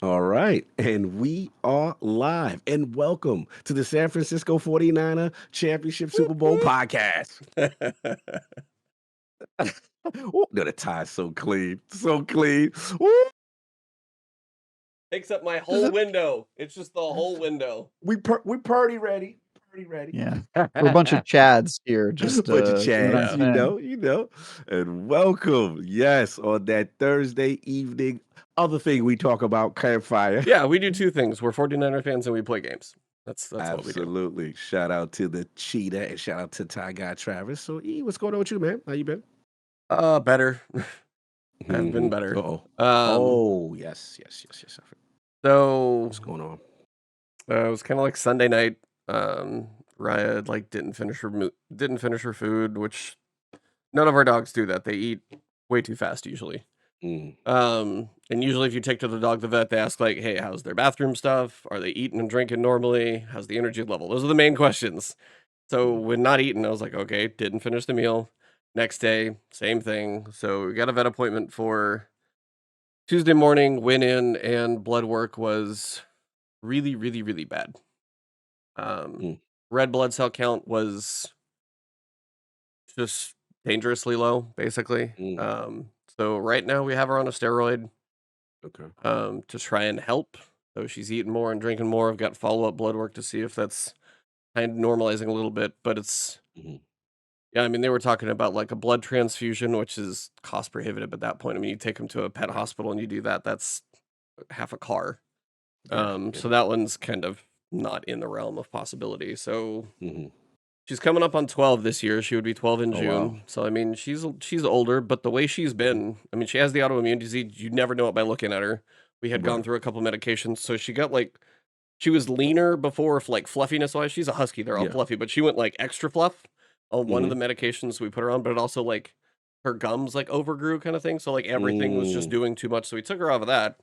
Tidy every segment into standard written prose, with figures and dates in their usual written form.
All right, and we are live. And welcome to the San Francisco 49er Championship Super Whoop, Bowl whoop. podcast. Ooh, no, the tie's so clean. So clean. Ooh, Takes up my this whole is- window. It's just the whole window. we party ready. Party ready. Yeah. We're a bunch of Chads here, just Bunch of see what I'm Chads, Yeah. saying? you know. And welcome, yes, on that Thursday evening. Other thing we talk about, campfire. Yeah, we do two things. We're 49er fans and we play games. That's what we do. Absolutely. Shout out to the Cheetah and shout out to Ty Guy Travis. So, what's going on with you, man? How you been? Better. I've been better. Uh-oh. Um, Oh, yes. so What's going on? it was kind of like Sunday night. Raya didn't finish her food, which none of our dogs do that. They eat way too fast usually. Mm, And usually if you take to the dog to the vet, they ask like, hey, how's their bathroom stuff? Are they eating and drinking normally? How's the energy level? Those are the main questions. So when not eating, I was like, okay, didn't finish the meal. Next day, same thing. So we got a vet appointment for Tuesday morning, went in and blood work was really, really, really bad. mm, Red blood cell count was just dangerously low, basically. mm. So right now we have her on a steroid. Okay. To try and help. So she's eating more and drinking more. I've got follow-up blood work to see if that's kind of normalizing a little bit, but it's Mhm. yeah, I mean, they were talking about like a blood transfusion, which is cost prohibitive at that point. I mean, you take them to a pet Right. hospital and you do that, that's half a car. Yeah. So that one's kind of not in the realm of possibility. So Mhm. she's coming up on 12 this year. She would be 12 in Oh, June. wow. So I mean, she's older, but the way she's Mhm. been, I mean, she has the autoimmune disease. You never know it by looking at her. We had gone Right. through a couple medications, so she was leaner before, fluffiness wise. She's a husky; they're all Yeah. fluffy, but she went like extra fluff on one of the Mhm. medications we put her on. But it also like her gums overgrew, kind of thing. So like everything was just Mm, doing too much. So we took her off of that.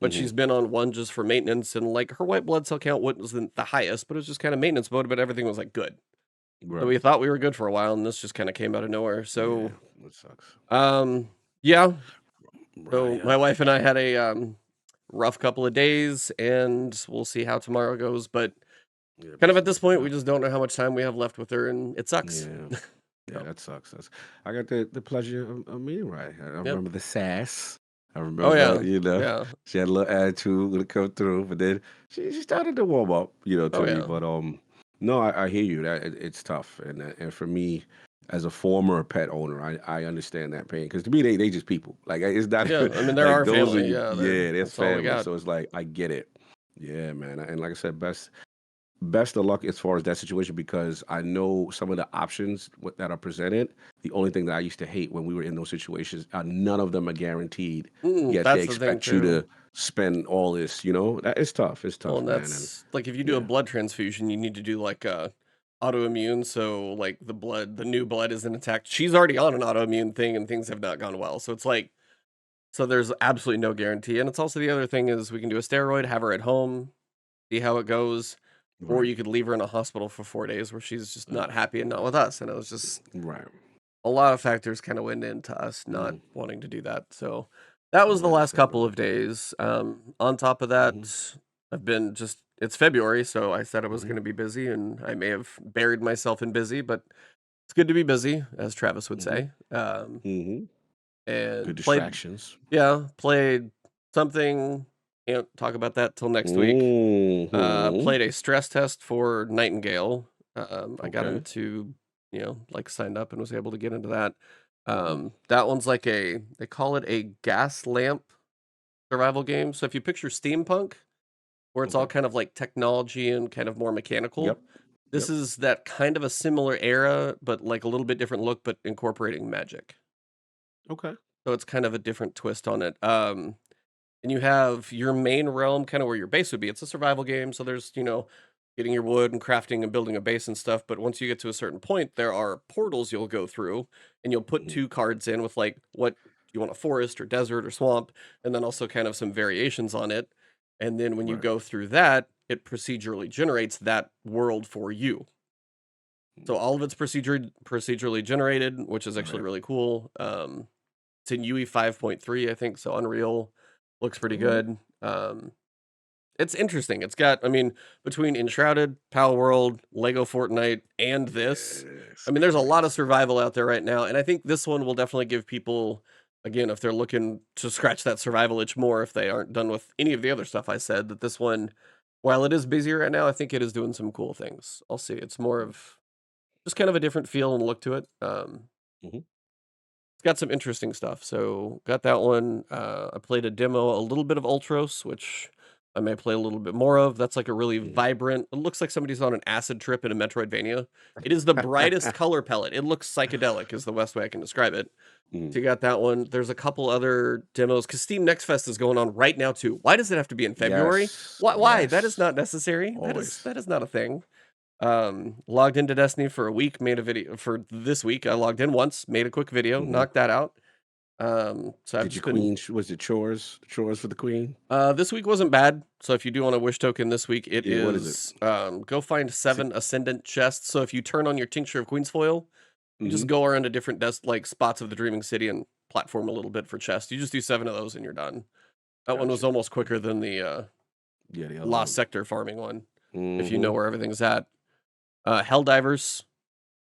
But mhm. she's been on one just for maintenance, and like her white blood cell count wasn't the highest, but it was just kind of maintenance mode. But everything was like good. So Right. we thought we were good for a while, and this just kind of came out of nowhere. Yeah, So, that sucks. yeah. So Right. my wife and I had a rough couple of days, and we'll see how tomorrow goes. But Yeah, kind of best at of this luck with point, we that. just don't know how much time we have left with her, and it sucks. Yeah. Yeah, Yep. that sucks. I got the pleasure of meeting Right. I Yep. remember the sass. I Oh remember, yeah. Yeah. she had a little attitude when it come through, but then she started to warm up, Oh to me. yeah. But no, I hear you. That it's tough, and for me, as a former pet owner, I understand that pain because to me they just people. Like it's not Yeah. I mean, they're like our those are family. Yeah. that's That's all we family. got. So it's like I get it. Yeah, man. And like I said, best of luck as far as that situation because I know some of the options that are presented. The only thing that I used to hate when we were in those situations, none of them are guaranteed. Yet they That's the thing expect you too. to spend all this. That it's tough. It's Well, tough, and man. And that's like if you do a yeah, blood transfusion, you need to do like a autoimmune. So like the new blood isn't attacked. She's already on an autoimmune thing, and things have not gone well. So it's like so there's absolutely no guarantee. And it's also the other thing is we can do a steroid, have her at home, see how it goes, or right, you could leave her in a hospital for 4 days where she's just not uh, happy and not with us. And it was just right. a lot of factors kind of went into us not Mm, wanting to do that. So that was the last couple understandable. of days. On top of Hmm. that, I've been just it's February, so I said I was Hmm. going to be busy, and I may have buried myself in busy, but it's good to be busy, as Travis would Hmm. say. Hmm. Good And distractions. played something. Can't talk about that till next week. Hmm. Played a stress test for Nightingale. I got Okay. into, signed up and was able to get into that. Hmm. That one's they call it a gas lamp survival game. So if you picture steampunk, where it's all Okay. kind of like technology and kind of more mechanical, Yep. this Yep. is that kind of a similar era, but like a little bit different look, but incorporating magic. Okay. So it's kind of a different twist on it. And you have your main realm, kind of where your base would be. It's a survival game, so there's, getting your wood and crafting and building a base and stuff. But once you get to a certain point, there are portals you'll go through, and you'll put Hmm. two cards in with like what you want a forest or desert or swamp, and then also kind of some variations on it. And then when you Right. go through that, it procedurally generates that world for you. So all of it's procedurally generated, which is actually Right. really cool. It's in UE 5.3, I think, so Unreal looks pretty All right. good. It's interesting. It's got, I mean, between Enshrouded, Pal World, Lego Fortnite, and this, Yes, I mean, there's a lot of crazy. survival out there right now, and I think this one will definitely give people, again, if they're looking to scratch that survival itch more, if they aren't done with any of the other stuff I said, that this one, while it is busy right now, I think it is doing some cool things. I'll see. It's more of just kind of a different feel and look to it. Mhm. It's got some interesting stuff. So got that one. I played a demo, a little bit of Ultros, which I may play a little bit more of. That's like a really Mm. vibrant. It looks like somebody's on an acid trip in a Metroidvania. It is the brightest color palette. It looks psychedelic, is the best way I can describe it. So Mm. you got that one. There's a couple other demos because Steam Next Fest is going on right now too. Why does it have to be in February? Yes, Why? That is yes, not necessary. always. That is not a thing. Logged into Destiny for a week, made a video for this week. I logged in once, made a quick video, Mhm. knocked that out. So I've Did your just been queen? Was it chores for the queen? this week wasn't bad. So if you do want a wish token this week, it Yeah, what is it? is go find Is it? 7 ascendant chests. So if you turn on your tincture of Queen's Foil, you just Mhm. go around to different like spots of the Dreaming City and platform a little bit for chests. You just do 7 of those and you're done. That one was Gotcha. almost quicker than the Yeah, the other Lost one. Sector farming one, if you know Mhm. where everything's at. Helldivers,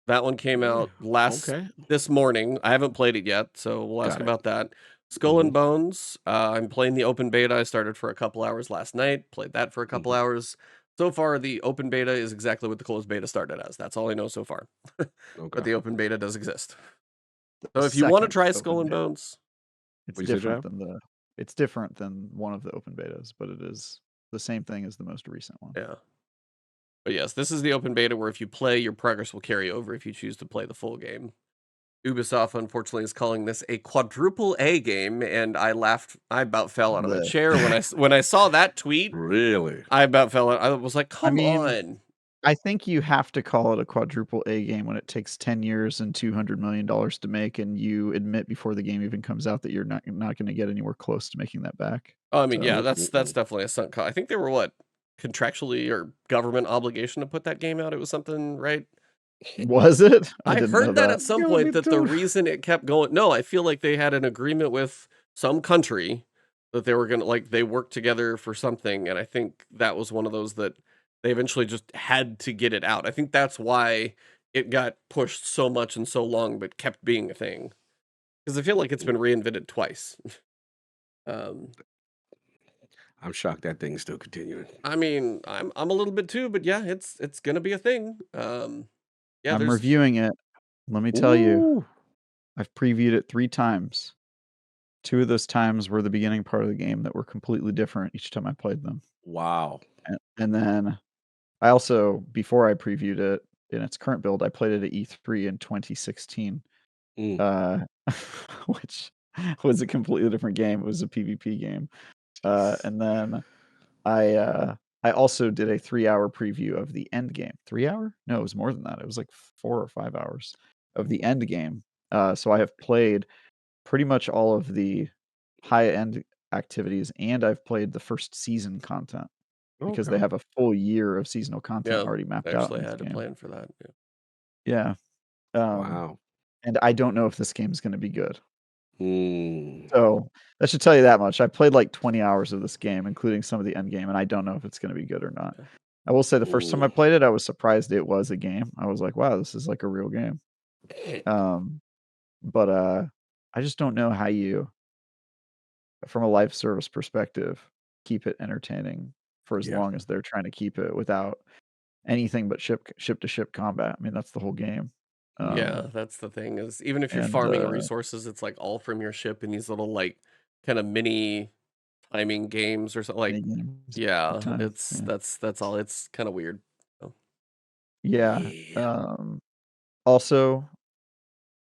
that one came Yeah. out Okay. this morning. I haven't played it yet, so we'll ask Got it. about that. Skull and Mhm. Bones, I'm playing the open beta. I started for a couple hours last night, played that for a couple Mhm. hours. So far, the open beta is exactly what the closed beta started as. That's all I know so far. But Okay. the open beta does exist. The So if you want to second try Skull open and beta. Bones, It's What'd you say, different Joe? than the. It's different than one of the open betas, but it is the same thing as the most recent one. yeah. But yes, this is the open beta where if you play, your progress will carry over if you choose to play the full game. Ubisoft, unfortunately, is calling this a quadruple A game, and I laughed. I about fell out of my The. chair when I saw that tweet. Really? I about fell out. I was like, I "Come mean, on!" I think you have to call it a quadruple A game when it takes 10 years and $200 million to make, and you admit before the game even comes out that you're not going to get anywhere close to making that back. Oh, I mean, yeah, So that's definitely a sunk cost. I think they were what contractually or government obligation to put that game out. It was something, right? was it? I I didn't know heard that that. at some Yo, point me that the too. reason it kept going. No, I feel like they had an agreement with some country that they were gonna like they worked together for something, and I think that was one of those that they eventually just had to get it out. I think that's why it got pushed so much and so long, but kept being a thing. Because I feel like it's been reinvented twice. um, I'm shocked that thing's still continuing. I mean, I'm a little bit too, but yeah, it's gonna be a thing. Yeah, I'm there's reviewing it. Let me tell you, Ooh. I've previewed it 3 times. 2 of those times were the beginning part of the game that were completely different each time I played them. Wow. And then I also, before I previewed it in its current build, I played it at E3 in 2016, Mm. which was a completely different game. It was a PvP game. And then I also did a 3-hour preview of the end game. 3 hour? No, it was more than that. It was like 4 or 5 hours of the end game. So I have played pretty much all of the high-end activities, and I've played the first season content because they Okay. have a full year of seasonal content yeah, already they mapped out in actually this had to game. plan for that. Yeah. Um, Wow. and I don't know if this game is going to be good. Mm. So that should tell you that much. I played like 20 hours of this game, including some of the end game, and I don't know if it's going to be good or not. Yeah. I will say the first time I Mm. played it, I was surprised it was a game. I was like, wow, this is like a real game. But I just don't know how you, from a live service perspective, keep it entertaining for as Yeah. long as they're trying to keep it without anything but ship to ship combat. I mean, that's the whole game. Yeah, that's the thing is even if you're And farming resources, it's like all from your ship in these little like kind of mini timing games or something like mini games, big yeah, time. it's Yeah. that's all. It's kind of weird. So, Yeah. Yeah. Also,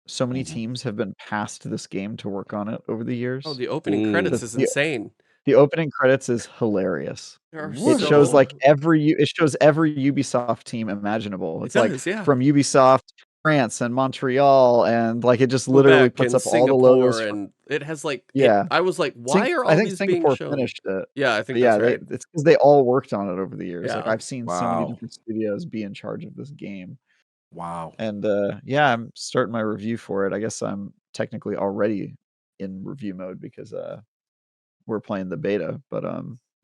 so many Mhm. teams have been passed this game to work on it over the oh, years. the opening Mm. credits is The insane. opening credits is hilarious. There are It shows so like it shows every Ubisoft team imaginable. it It's like does, yeah. from Ubisoft France and Montreal, and like it just literally Quebec puts and up all the logos Singapore from. and it has like it Yeah. I was like, why are I all think these being Singapore shown? finished it. Yeah, I think But that's yeah, right. it's because they all worked on it over the years. Like Yeah. I've seen so many Wow. different studios be in charge of this game. Wow. And yeah, I'm starting my review for it. I guess I'm technically already in review mode because we're playing the beta, but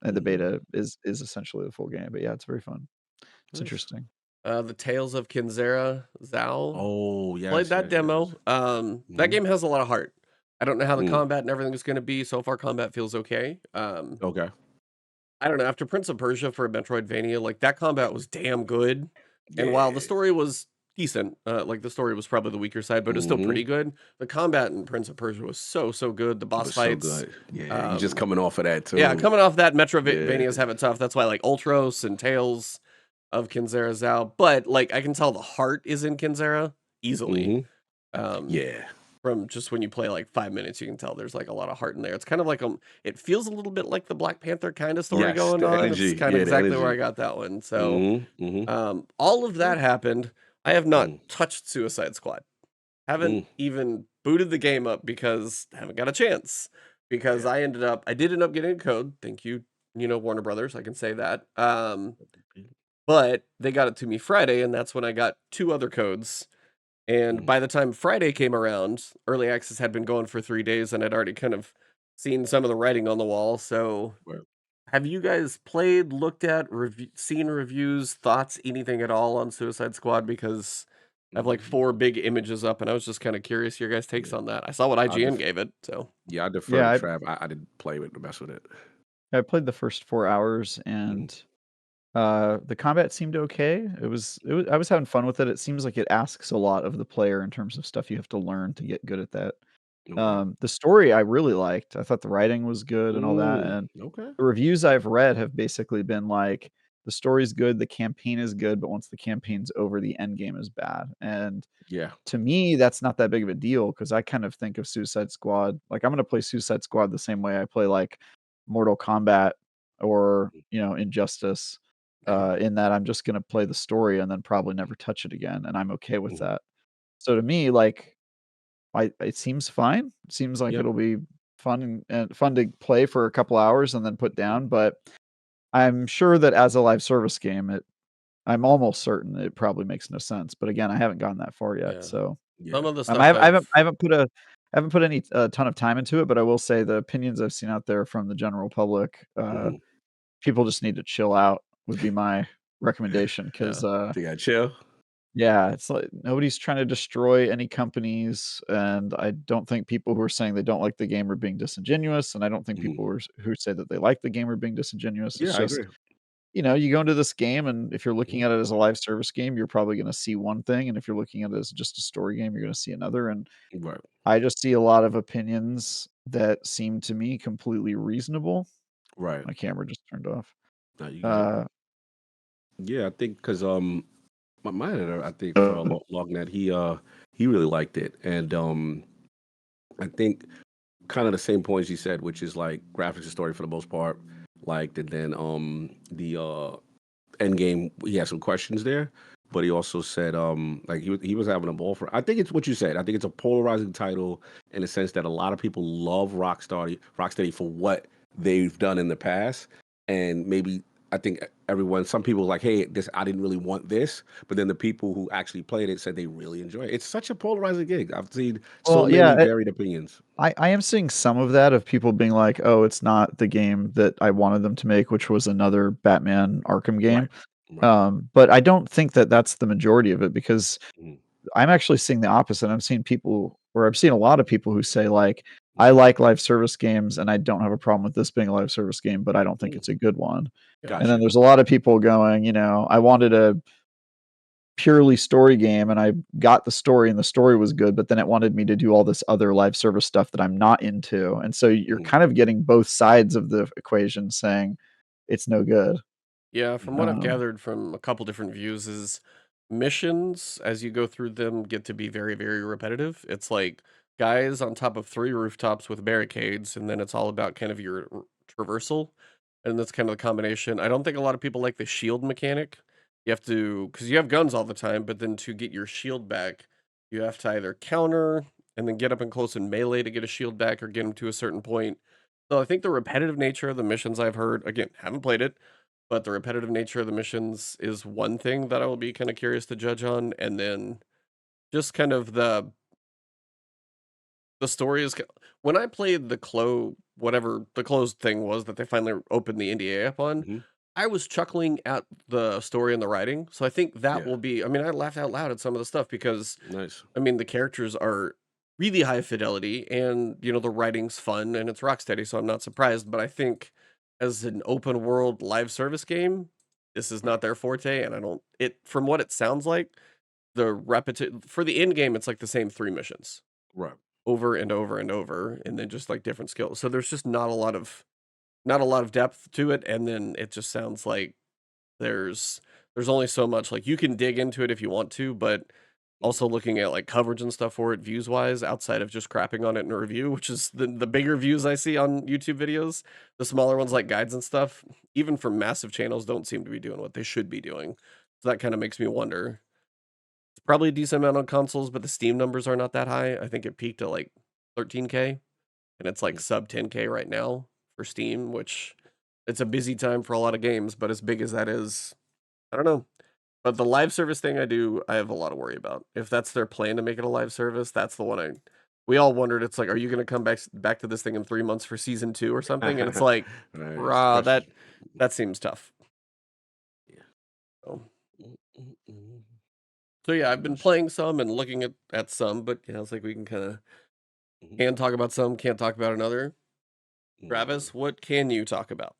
and the beta is essentially the full game. But yeah, it's very fun. It's Nice. interesting. The Tales of Kinzera Zao. Oh Played yes, that yes, demo. yes. That game has a lot of heart. I don't know how the Mm. combat and everything is going to be. So far, combat feels okay. Okay. I don't know. After Prince of Persia for a Metroidvania, like that combat was damn good. And while the Yeah. story was decent, like the story was probably the weaker side, but it was still pretty Mm-hmm. good. The combat in Prince of Persia was so good. The It boss was so fights, good. Yeah, you just coming off of that yeah, too. coming off that, Yeah. Metroidvanias have it tough. That's why I like Ultros and Tales of Kinzera Zao. But like I can tell the heart is in Kinzera easily. Mm-hmm. Yeah. From just when you play like 5 minutes, you can tell there's like a lot of heart in there. It's kind of like it feels a little bit like the Black Panther kind of story Yes, going the on. It's energy. kind of Yeah, the exactly where I energy. got that one. So Mm-hmm. Mm-hmm. all of that happened. I have not Mm. touched Suicide Squad. Haven't Mm. even booted the game up because I haven't got a chance. Because Yeah. I did end up getting a code. Thank you, Warner Brothers. I can say that. But they got it to me Friday, and that's when I got 2 other codes. And by the time Friday came around, early access had been going for 3 days, and I'd already kind of seen some of the writing on the wall. So, Right. have you guys played, looked at, seen reviews, thoughts, anything at all on Suicide Squad? Because I have like 4 big images up, and I was just kind of curious your guys' takes Yeah. on that. I saw what I IGN def- gave it, so yeah, I defer Yeah, to I Trav. I didn't play with the mess with it. I played the first 4 hours and the combat seemed okay. I was having fun with it. It seems like it asks a lot of the player in terms of stuff you have to learn to get good at that. Okay. The story I really liked. I thought the writing was good and all that. And Okay. the reviews I've read have basically been like the story's good, the campaign is good, but once the campaign's over, the end game is bad. And Yeah. to me, that's not that big of a deal because I kind of think of Suicide Squad like I'm gonna play Suicide Squad the same way I play like Mortal Kombat or Injustice. In that I'm just gonna play the story and then probably never touch it again, and I'm okay with Mhm. that. So to me, like, it seems fine. It seems like Yep. it'll be fun fun to play for a couple hours and then put down, but I'm sure that as a live service game, I'm almost certain it probably makes no sense. But again, I haven't gotten that far yet, yeah. so Some Yeah. of the stuff I haven't put any ton of time into it, but I will say the opinions I've seen out there from the general public, Mhm. people just need to chill out would be my recommendation because So you gotta chill. yeah, it's like nobody's trying to destroy any companies, and I don't think people who are saying they don't like the game are being disingenuous, and I don't think Mhm. people who say that they like the game are being disingenuous. It's Yeah, I just, agree. you go into this game, and if you're looking Mhm. at it as a live service game, you're probably gonna see one thing, and if you're looking at it as just a story game, you're gonna see another, and Right. I just see a lot of opinions that seem to me completely reasonable. Right. My camera just turned off. No, you good. Uh, Yeah, I think because my editor, I think for Lognet, he really liked it, and I think kind of the same points you said, which is like graphics and story for the most part, like and then the end game he had some questions there, but he also said like he was having a ball for. I think it's what you said. I think it's a polarizing title in the sense that a lot of people love Rocksteady for what they've done in the past, and maybe I think some people like, hey, this I didn't really want this, but then the people who actually played it said they really enjoy it. It's such a polarizing gig. I've seen so well, many yeah, varied opinions. I am seeing some of that of people being like, "Oh, it's not the game that I wanted them to make," which was another Batman Arkham game. Right. Right. But I don't think that that's the majority of it because Mhm. I'm actually seeing the opposite. I've seen a lot of people who say like, "I Mhm. like live service games and I don't have a problem with this being a live service game, but I don't think Mm. it's a good one." And then Gotcha. there's a lot of people going, "I wanted a purely story game and I got the story and the story was good, but then it wanted me to do all this other live service stuff that I'm not into." And so you're Mhm. kind of getting both sides of the equation saying it's no good. Yeah, from what I've Um, gathered from a couple different views is missions as you go through them get to be very repetitive. It's like guys on top of 3 rooftops with barricades, and then it's all about kind of your traversal. And that's kind of the combination. I don't think a lot of people like the shield mechanic. You have to, because you have guns all the time, but then to get your shield back, you have to either counter and then get up and close and melee to get a shield back or get them to a certain point. So I think the repetitive nature of the missions I've heard, again, haven't played it, but the repetitive nature of the missions is one thing that I will be kind of curious to judge on, and then just kind of the story is when I played the Clo whatever the closed thing was that they finally opened the NDA up on, Mhm. I was chuckling at the story and the writing. So I think that Yeah. will be. I mean, I laughed out loud at some of the stuff because Nice. I mean the characters are really high fidelity, and the writing's fun and it's Rocksteady, so I'm not surprised. But I think as an open world live service game, this is not their forte, and I don't. It from what it sounds like, the repetition for the end game, it's like the same 3 missions Right. over and over and over, and then just like different skills. So there's just not a lot of depth to it, and then it just sounds like there's there's only so much. Like you can dig into it if you want to, but Mhm. also looking at like coverage and stuff for it views wise, outside of just crapping on it in a review, which is the bigger views I see on YouTube videos. The smaller ones like guides and stuff, even from massive channels, don't seem to be doing what they should be doing. So that kind of makes me wonder. It's probably a decent amount on consoles, but the Steam numbers are not that high. I think it peaked at like 13K, and it's like Mhm. sub 10K right now for Steam, which it's a busy time for a lot of games, but as big as that is, I don't know. But the live service thing I have a lot of worry about. If that's their plan to make it a live service, that's the one we all wondered. It's like, are you going to come back to this thing in 3 months for season 2 or something? And it's like, Right. It's the rah, question. that seems tough. Yeah. So, Mm. so yeah, I've Pretty been much. playing some and looking at some, but it's like we can kind of Mhm. can talk about some, can't talk about another. Mm. Travis, what can you talk about?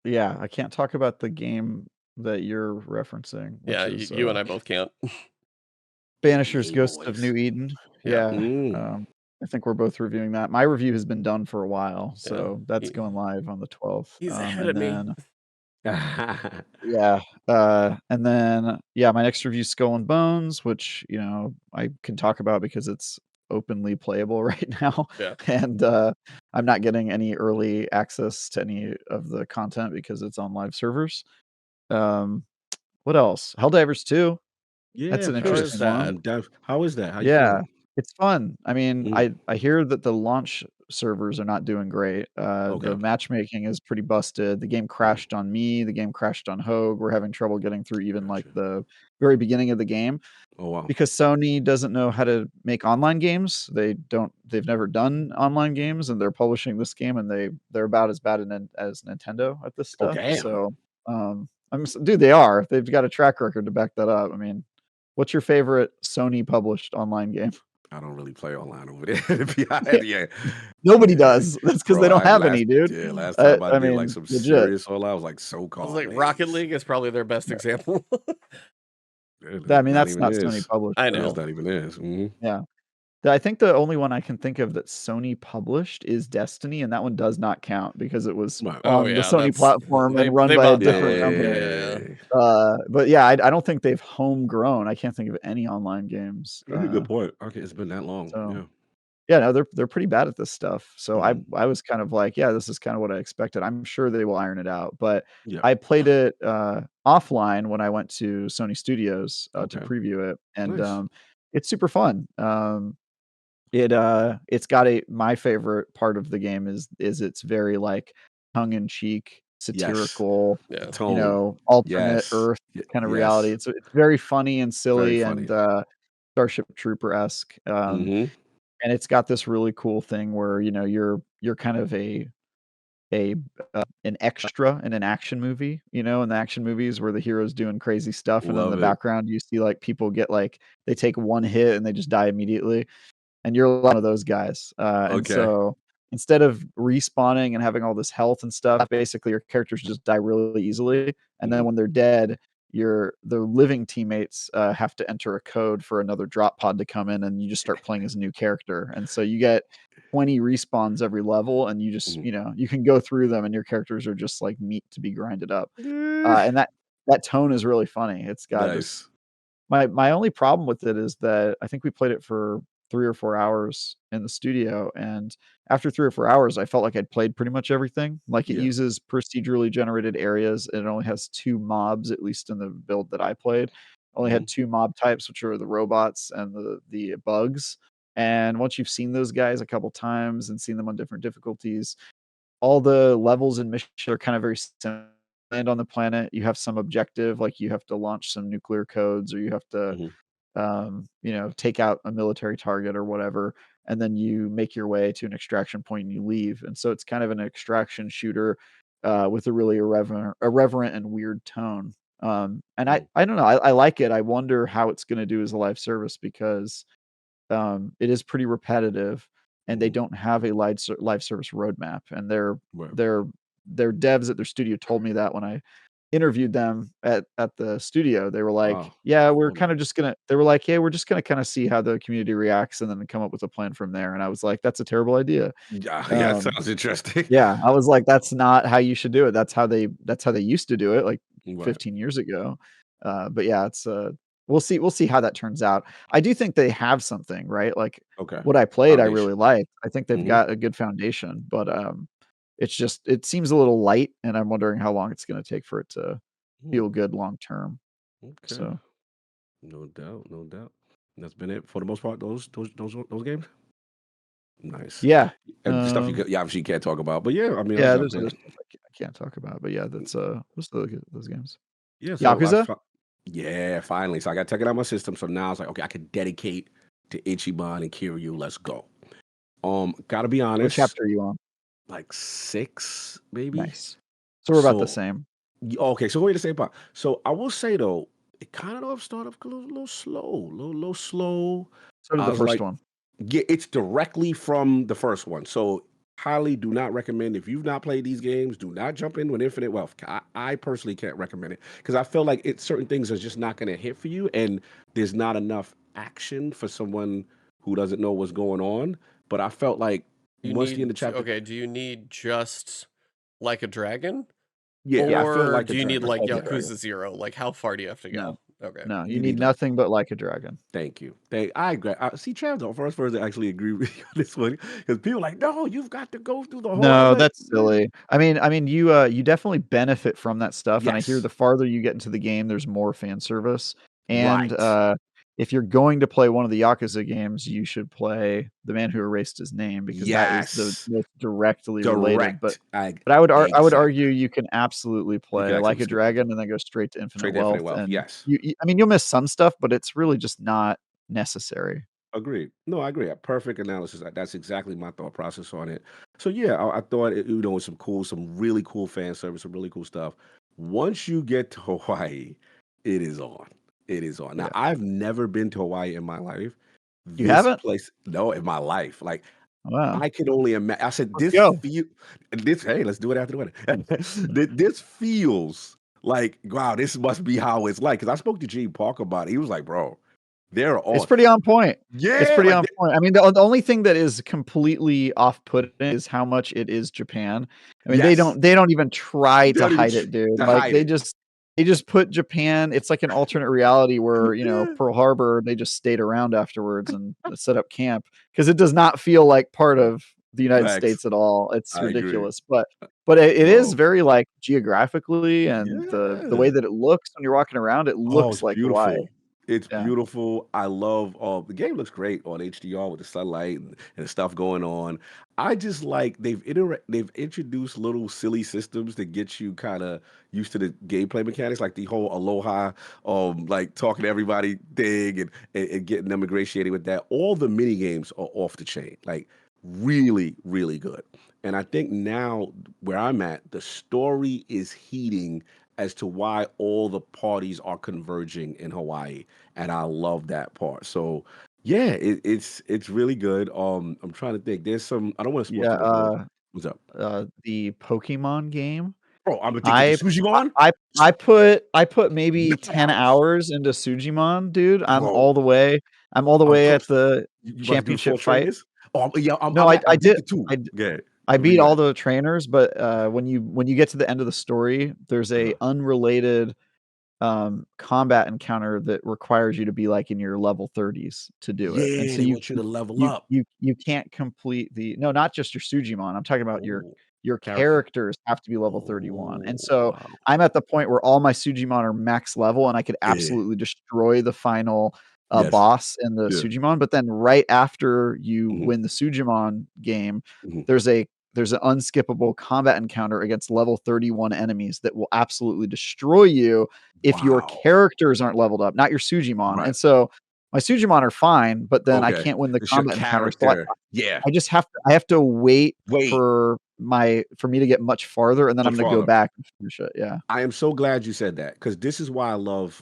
Yeah, I can't talk about the game that you're referencing, Yeah, which is you and I both can't. Banisher's Game Ghost of Boys. New Eden. Yeah, Yeah, Mm. I think we're both reviewing that. My review has been done for a while, yeah. so that's He, going live on the 12th. he's ahead And of me. then yeah, yeah, my next review is Skull and Bones, which I can talk about because it's openly playable right now, Yeah. and I'm not getting any early access to any of the content because it's on live servers. Um, what else? Helldivers 2. That's Yeah, an I've How heard is interesting it's one. that? how is that? How you Yeah, feeling? it's fun. I mean, Mm. I hear that the launch servers are not doing great. Okay. The matchmaking is pretty busted. The game Mhm. crashed on me. The game crashed on Hogue. We're having trouble getting through even like Gotcha. the very beginning of the game Oh wow. because Sony doesn't know how to make online games. They've never done online games, and they're publishing this game, and they're about as bad as Nintendo at this Oh stuff. damn. So, dude, they are. They've got a track record to back that up. I mean, what's your favorite Sony published online game? I don't really play online over there. To be honest, yeah, Nobody yeah, does. That's because bro. they don't I have last any, dude. yeah last time I I did like mean, some legit. serious online, I was like I was so-called like, Rocket names. League is probably their best example. I It's mean, not that's even not Sony this. published, I Yeah, it's know. though. not even this. Mhm. Yeah. I think the only one I can think of that Sony published is Destiny, and that one does not count because it was Right. Oh on the yeah, Sony that's platform they and run they by a bought that different one. Yeah, company. yeah, yeah. Yeah, But yeah, I don't think they've homegrown. I can't think of any online games. that's a good point. Okay, it's been that long. So Yeah. yeah, no, they're pretty bad at this stuff. So I Mhm. I was kind of like, yeah, this is kind of what I expected. I'm sure they will iron it out. But Yeah. I played it offline when I went to Sony Studios to Okay. preview it, and Nice. it's super fun. It's got my favorite part of the game is it's very like tongue in cheek, Yes. satirical, The Yeah. tone. alternate Yes. Earth kind of reality. Yes. It's very funny and Very silly and funny. Starship Trooper esque. Mhm. And it's got this really cool thing where you're kind of a an extra in an action movie, in the action movies where the hero's doing crazy stuff, and then in the Love it. background you see like people get like they take one hit and they just die immediately, and you're one of those guys. And Okay. so instead of respawning and having all this health and stuff, basically your characters just die really easily, and then Mhm. when they're dead, the living teammates have to enter a code for another drop pod to come in, and you just start playing as a new character. And so you get 20 respawns every level, and you just Mhm. you can go through them, and your characters are just like meat to be grinded up. Eh, And that tone is really funny. It's got this nice. my only problem with it is that I think we played it for 3 or 4 hours in the studio, and after 3 or 4 hours, I felt like I'd played pretty much everything. Like, it Yeah. uses procedurally generated areas, and it only has 2 mobs, at least in the build that I played. Only Mhm. had 2 mob types, which are the robots and the bugs, and once you've seen those guys a couple times and seen them on different difficulties, all the levels and missions are kind of very similar. Land on the planet, you have some objective, like you have to launch some nuclear codes, or you have to Mhm. take out a military target or whatever, and then you make your way to an extraction point and you leave. And so it's kind of an extraction shooter with a really irreverent and weird tone. And I don't know, I like it. I wonder how it's going to do as a live service because it is pretty repetitive, and they don't have a live service roadmap. And their devs at their studio told me that when I interviewed them at the studio. They were like, Wow. yeah, we're Hold kind on. of just gonna they were like, yeah, we're just gonna kind of see how the community reacts and then come up with a plan from there. And I was like, that's a terrible idea. Yeah, yeah, it Um, sounds interesting. yeah, I was like, that's not how you should do it. That's how they used to do it like Right. 15 years ago. But yeah, it's we'll see how that turns out. I do think they have something, right? Like Okay. what I played, I really Foundation. liked. I think they've Mhm. got a good foundation, but it seems a little light, and I'm wondering how long it's going to take for it to Hmm. feel good long term. Okay. So No doubt. No doubt. That's been it for the most part. Those games. Nice. yeah, And the stuff you obviously can't talk about, but yeah, I mean, I'll yeah. jump There's in. other stuff I can't talk about, but yeah, that's those are those games. Yeah, so Yakuza. yeah, finally. So I got to take it out of my system. So now it's like, okay, I could dedicate to Ichiban and Kiryu. Let's go. Gotta be What honest, chapter are you on? like 6, maybe. Nice. So we're about the So same. okay, so we're in the same part. So I will say though, it kind of started off a little slow, little slow. So did I the was first like, one. yeah, it's directly from the first one. So highly do not recommend if you've not played these games. Do not jump in with Infinite Wealth. I personally can't recommend it because I feel like certain things are just not going to hit for you, and there's not enough action for someone who doesn't know what's going on. But I felt like You once the end of need chapter, okay, do you need just like a dragon? yeah, I feel Or like a do you need dragon. Just like like a Yeah. dragon. Yakuza 0? Like how far do you have to No, go? Okay. no, you You need need like nothing but like a dragon. thank you. I agree. See, Travis, the first person to actually agree with you on this one because people are like, no, you've got to go through the whole. I was No, like, that's silly. I mean, you definitely benefit from that stuff, and I hear yes, the farther you get into the game, there's more fan service. And right, if you're going to play one of the Yakuza games, you should play The Man Who Erased His Name because that is the yes, most directly related. But direct. I but I would exactly. argue you can absolutely You can play Like actually a skip it. Dragon and then go straight to Infinite Straight to Infinite Wealth. Wealth. And Yes, I mean, you'll miss some stuff, but it's really just not necessary. agreed. No, I agree. A perfect analysis. That's exactly my thought process on it. So yeah, I thought it was some really cool fan service, some really cool stuff. Once you get to Hawaii, it is on. It is on. Now Yeah, I've never been to Hawaii in my life. you This haven't? place, no, in my life, like Wow, I can only imagine. I said, let's go. Hey, let's do it after the wedding. This feels like, wow, this must be how it's like. Because I spoke to Gene Park about it. He was like, bro, they're It's on. pretty on point. It's Yeah, pretty on point. I mean, the only thing that is completely off-putting is how much it is Japan. I mean, they yes. don't they don't even try They to don't even hide it, dude. to Like hide it. they just put Japan. It's like an alternate reality where, Yeah. Pearl Harbor, they just stayed around afterwards and set up camp because it does not feel like part of the United Facts. States at all. It's I agree. ridiculous. But it is Bro. very like geographically and the way Yeah. that it looks when you're walking around, it Oh, looks it's like Hawaii. beautiful. It's Yeah. beautiful. I love the game looks great on HDR with the sunlight and the stuff going on. I just like they've introduced little silly systems to get you kind of used to the gameplay mechanics, like the whole aloha, like talking to everybody thing and getting them ingratiated with that. All the mini games are off the chain, like really, really good. And I think now where I'm at, the story is heating as to why all the parties are converging in Hawaii, and I love that part. So yeah, it's really good. I'm trying to think. There's some. I don't want to spoil Yeah, too much more. What's up? the Pokemon game. Oh, I'm addicted to I Sujimon, I put maybe 10 madhouse, hours into Sujimon, dude. I'm bro. all the way. I'm all the I'm way at close. the You about to do the championship full fight. trainers? Oh, yeah. No, I I'm I did addicted too. I d Good. I Where beat you all at? the trainers, but, when you get to the end of the story, there's a Uh-huh. unrelated, combat encounter that requires you to be, like, in your level 30s to do it, and Yeah, so they you want you to level you up. you you can't complete the no, not just your Sujimon, I'm talking about your Oh, your character. characters have to be level 31, and Oh, so wow. I'm at the point where all my Sujimon are max level, and I could Yeah. absolutely destroy the final, Yes. boss in the Yeah. Sujimon, but then right after you Mhm, win the Sujimon game, mhm. there's a there's an unskippable combat encounter against level 31 enemies that will absolutely destroy you if your Wow. characters aren't leveled up, not your Sujimon, Right. and so My Sujimon are fine, but then I Okay. can't win the It's your combat encounter. So character. Yeah. I have to wait Wait. for me to get much farther, and then I'm Much gonna go farther. back and finish it. Yeah. I am so glad you said that because this is why I love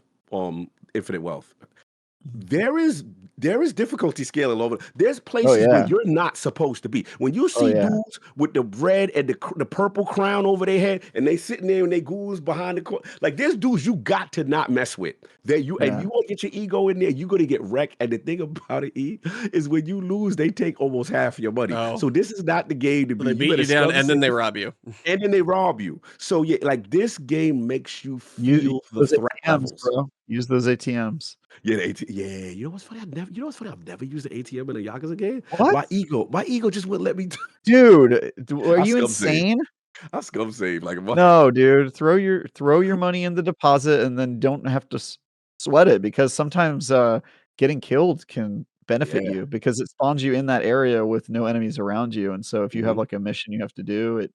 Infinite Wealth. There is difficulty scaling over. There's Oh places where yeah. you're not supposed to be. When you Oh see yeah. dudes with the red and the purple crown over their head, and they sitting there and they ghouls behind the like there's dudes you got to not mess with. That you and Yeah. you want to get your ego in there, you're gonna get wrecked. And the thing about it, is when you lose, they take almost half of your money. Oh. So this is not the game to So be. they You beat better you down scum and then save they rob you. and then they rob you. So yeah, like this game makes you Use feel the those threat ATMs, levels. bro. Use those ATMs. Yeah, yeah. You know what's funny? I've never used the ATM in a Yakuza game. What? My ego just wouldn't let me. Dude, are I you scum save. insane? I scum save like No, dude. Throw your money in the deposit and then don't have to sweat it, because sometimes getting killed can benefit yeah. you because it spawns you in that area with no enemies around you. And so if you have Mhm. like a mission you have to do, it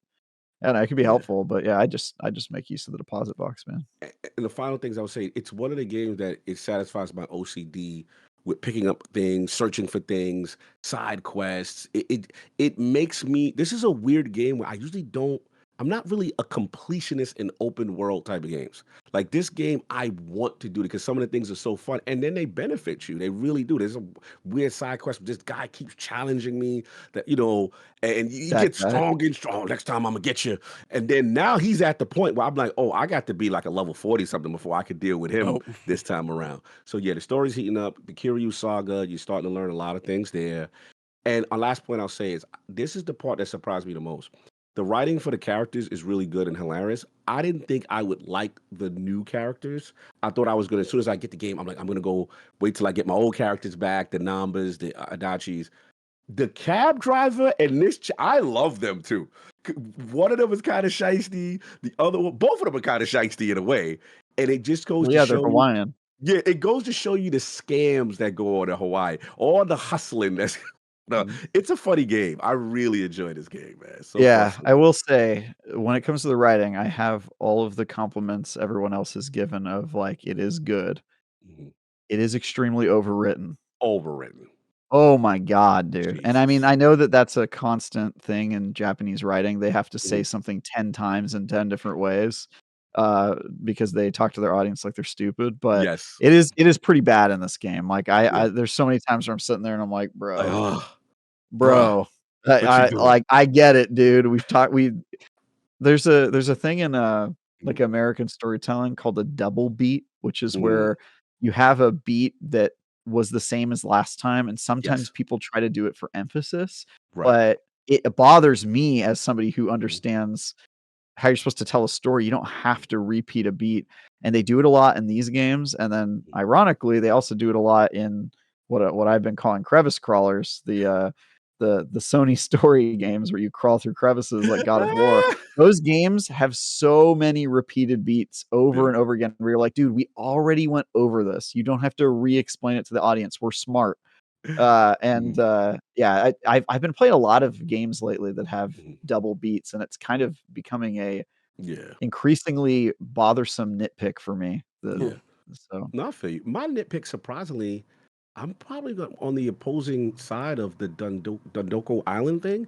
I don't know, it could be Yeah. helpful. But yeah, I just make use of the deposit box, man. And the final things I would say, it's one of the games that it satisfies my OCD with picking up things, searching for things, side quests. It makes me. This is a weird game where I usually don't. I'm not really a completionist in open world type of games. Like this game, I want to do it because some of the things are so fun, and then they benefit you. They really do. There's a weird side quest. This guy keeps challenging me that and he That gets guy. strong and strong. Next time I'm gonna get you. And then now he's at the point where I'm like, oh, I got to be like a level 40 something before I could deal with him Oh. this time around. So yeah, the story's heating up. The Kiryu saga, you're starting to learn a lot of things there. And a last point I'll say is this is the part that surprised me the most. The writing for the characters is really good and hilarious. I didn't think I would like the new characters. I thought I was gonna, as soon as I get the game, I'm like, I'm gonna go wait till I get my old characters back, the Nambas, the Adachis. The cab driver and I love them too. One of them is kind of shisty. The other one, both of them are kind of shisty in a way. And it just goes Well, to yeah, they're show you, Hawaiian. yeah, it goes to show you the scams that go on in Hawaii, all the hustling. That's no, Mhm. it's a funny game. I really enjoy this game, man. So Yeah, frustrating. I will say when it comes to the writing, I have all of the compliments everyone else has given of like it is good. Mhm. It is extremely overwritten. Overwritten. Oh my god, dude. And I mean, Jesus. I know that that's a constant thing in Japanese writing. They have to say Mhm. something 10 times in 10 different ways, because they talk to their audience like they're stupid, but Yes. it is pretty bad in this game. Like Yeah. I there's so many times where I'm sitting there and I'm like, Like, "Bro, oh, bruh, bro, what you doing? I get it, dude. There's a thing in Mhm. like American storytelling called a double beat, which is Mm. where you have a beat that was the same as last time, and sometimes Yes. people try to do it for emphasis, Right. but it bothers me as somebody who Mhm. understands how you're supposed to tell a story. You don't have to repeat a beat, and they do it a lot in these games, and then ironically, they also do it a lot in what I've been calling crevice crawlers, the Sony story games where you crawl through crevices like God of War. Those games have so many repeated beats over Yeah. and over again where you're like, "Dude, we already went over this. You don't have to re-explain it to the audience. We're smart." Mhm. Yeah, I've been playing a lot of games lately that have Mhm. double beats, and it's kind of becoming a Yeah. increasingly bothersome nitpick for me. Yeah. So No, I feel you. My nitpick, surprisingly, I'm probably on the opposing side of the Dundoko Island thing.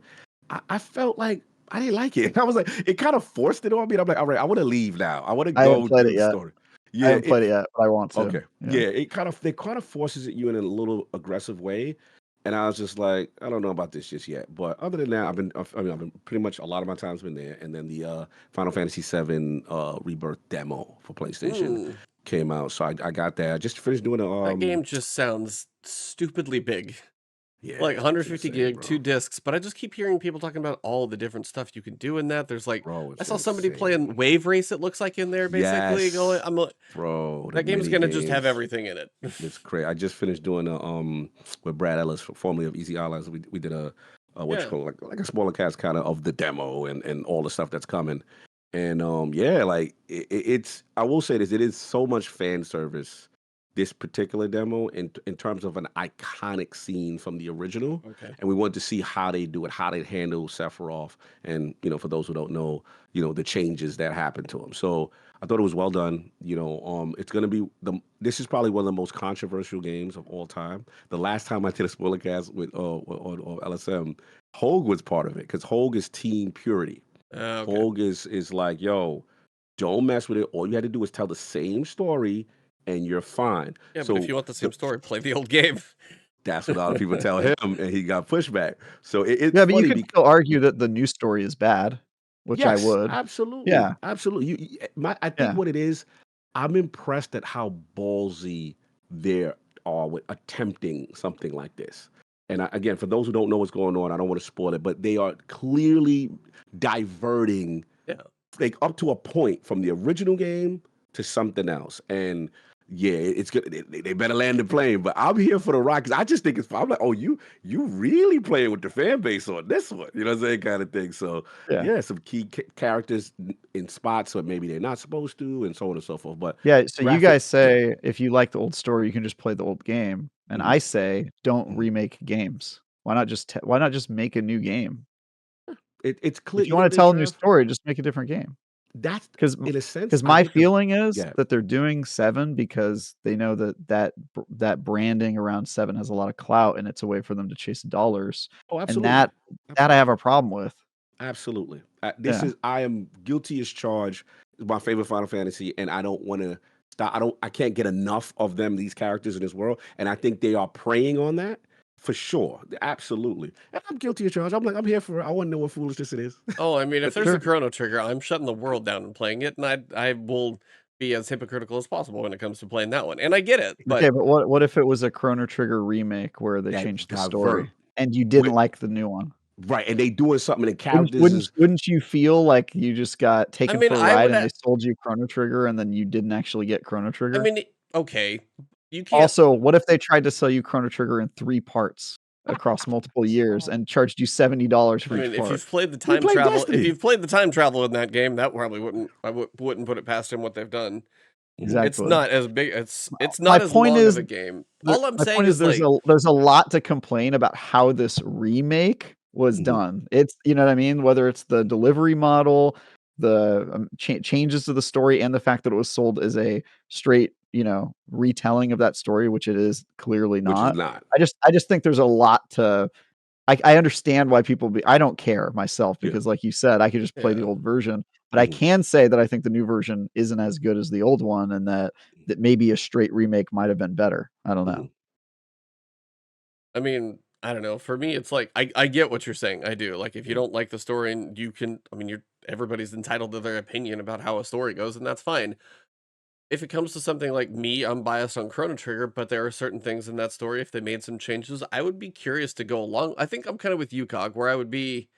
I felt like I didn't like it. I was like, it kind of forced it on me. And I'm like, all right, I want to leave now. I want to I haven't go played do it the yet. story. I Yeah, haven't played it yet, but I want to. okay. Yeah. Yeah, it kind of forces it you in a little aggressive way. And I was just like, I don't know about this just yet. But other than that, I've been pretty much a lot of my time's been there. And then the Final Fantasy VII Rebirth demo for PlayStation Mm. came out. So I got that. I just finished doing That game just sounds stupidly big. yeah, Like it's 150 insane, gig, 2 bro. discs, but I just keep hearing people talking about all the different stuff you can do in that. There's like Bro, I it's saw somebody playing insane. Wave Race, it looks like in there basically going Yes, I'm like, bro, the that game's mini gonna just have games. everything in it. It's crazy. I just finished doing a with Brad Ellis, formerly of Easy Allies. We did a what you Yeah. call it, like a smaller cast kind of the demo and all the stuff that's coming. And yeah, like it's I will say this, it is so much fan service this particular demo in terms of an iconic scene from the original, Okay. and we wanted to see how they do it, how they handle Sephiroth, and for those who don't know, the changes that happened to him. So I thought it was well done. It's gonna be this is probably one of the most controversial games of all time. The last time I did a spoiler cast with on LSM, Hogue was part of it because Hogue is team purity. Okay. Hogue is like, yo, don't mess with it. All you had to do is tell the same story and you're fine. Yeah, So but if you want the same story, play the old game. that's what a lot of people tell him, and he got pushback. So it's Yeah, but you funny could because still argue that the new story is bad, which I yes, would. absolutely, Yeah, absolutely. I think yeah. what it is, I'm impressed at how ballsy they are with attempting something like this. And again, for those who don't know what's going on, I don't want to spoil it, but they are clearly diverting Yeah. like up to a point from the original game to something else. And yeah, it's good. They better land the plane. But I'm here for the ride because I just think it's fun. I'm like, oh, you really playing with the fan base on this one, you know what I'm saying, kind of thing. So Yeah. yeah, some key characters in spots where maybe they're not supposed to, and so on and so forth. But Yeah, so you graphic, guys say if you like the old story, you can just play the old game, and Mhm. I say don't Mhm. remake games. Why not just make a new game? it's clear. If you You know want what to it is, tell a new Trav? story, just make a different game. That's Because in a sense, because I my get the feeling is yeah. that they're doing 7 because they know that branding around 7 has a lot of clout, and it's a way for them to chase dollars, Oh, and absolutely, that I have a problem with. absolutely. Yeah. I am guilty as charged. It's my favorite Final Fantasy, and I don't want to stop. I can't get enough of them. These characters in this world, and I think they are preying on that for sure. Absolutely, and I'm guilty as charged. I'm like, I'm here for it. I want to know what foolishness it is. Oh, I mean, if there's Sure. a Chrono Trigger, I'm shutting the world down and playing it, and I will be as hypocritical as possible when it comes to playing that one. And I get it, Okay, but but what if it was a Chrono Trigger remake where they That changed the divert, story and you didn't Wi- like the new one? right? And they doing something. And the Wouldn't characters wouldn't is wouldn't you feel like you just got I taken mean, for a I ride would. and they sold you Chrono Trigger and then you didn't actually get Chrono I Trigger? mean, okay, you can't. Also, what if they tried to sell you Chrono Trigger in 3 parts across multiple years and charged you $70 I for each mean, if part? you've played the we time play travel, if Destiny. you've played the time travel in that game, that probably wouldn't. Wouldn't put it past them what they've done. Mhm. It's Exactly. not as big. It's My not as point long of is a game. All I'm my saying point is is like, there's a lot to complain about how this remake was Mhm. done. It's you know what I mean? Whether it's the delivery model, the changes to the story, and the fact that it was sold as a straight, retelling of that story, which it is clearly Which is not. not. I just think there's a lot to. I understand why people be. I don't care myself Yeah. because, like you said, I could just play the yeah. old version. But I Mhm. can say that I think the new version isn't as good as the old one, and that maybe a straight remake might have been better. I don't know. Mhm. I mean, I don't know. For me, it's like I get what you're saying. I do. Like if you don't like the story and you can I mean you're everybody's entitled to their opinion about how a story goes, and that's fine. If it comes to something like me, I'm biased on Chrono Trigger, but there are certain things in that story, if they made some changes, I would be curious to go along. I think I'm kind of with you, Cog, where I would be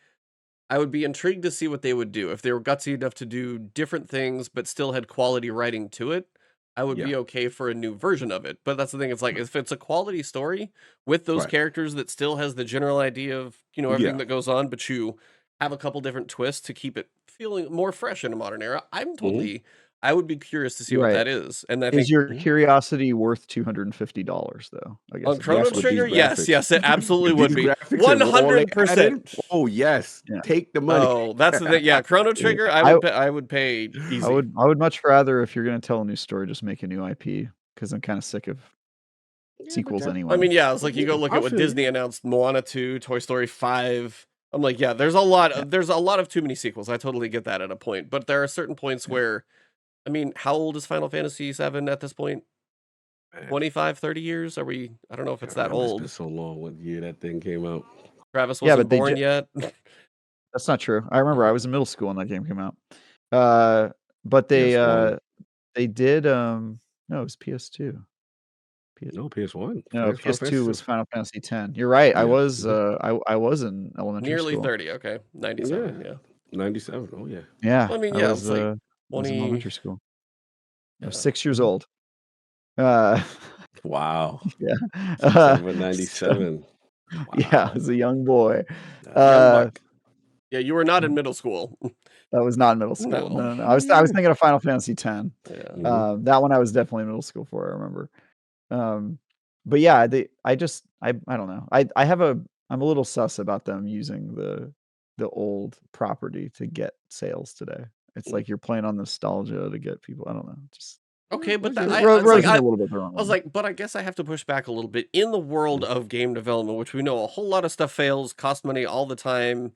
intrigued to see what they would do. If they were gutsy enough to do different things, but still had quality writing to it, I would Yeah. be okay for a new version of it. But that's the thing. It's like, if it's a quality story with those Right. characters that still has the general idea of, everything Yeah. that goes on, but you have a couple different twists to keep it feeling more fresh in a modern era, Mhm. I would be curious to see what Right. that is. And I Is think your Mhm. curiosity worth $250 though? I guess on is my Chrono Yes, with question. these Trigger, yes, graphics. yes, it absolutely With would these be. graphics and all they added, 100%. oh yes, Yeah. take the money. Oh, that's the thing. Yeah, Chrono Yeah. Trigger, I would pay I easy. would much rather if you're gonna tell a new story, just make a new IP because I'm kind of sick of Yeah, but sequels that I anyway. mean, yeah, it's like you go look I at what feel you. Disney announced, Moana 2, Toy Story 5. I'm like, yeah, Yeah, there's a lot of too many sequels. I totally get that at a point. But there are certain points yeah. where, I mean, how old is Final Fantasy 7 at this point? Man, 25, 30 years? Are we I don't know if I it's can't that remember. It's been old. so long. What year that thing came out? Travis Yeah, wasn't but born yet. that's not true. I remember I was in middle school when that game came out. Uh, but PS1. they did no, it was PS2. No, PS1. No, Final PS2 Fantasy. was Final Fantasy X. You're right. I Yeah. was Mhm. I was in elementary Nearly school. 30, okay. Yeah. 97, yeah. 97. Oh yeah. Yeah, Well, I mean, yeah, it's like I was in 20, elementary school. I was yeah. 6 years Mhm. old. Uh, Wow. yeah. September So, 97. yeah, I Wow. was a young boy. Young Uh, buck. Yeah, you were not in middle school. that was not middle school. No. No. I was thinking of Final Fantasy X. Yeah. Mhm. That one I was definitely in middle school for, I remember. But yeah, I don't know. I'm a little sus about them using the old property to get sales today. It's like you're playing on nostalgia to get people. I don't know. Just Okay, but that, rubs me a little bit the wrong I was way. like, but I guess I have to push back a little bit. In the world of game development, which we know a whole lot of stuff fails, cost money all the time,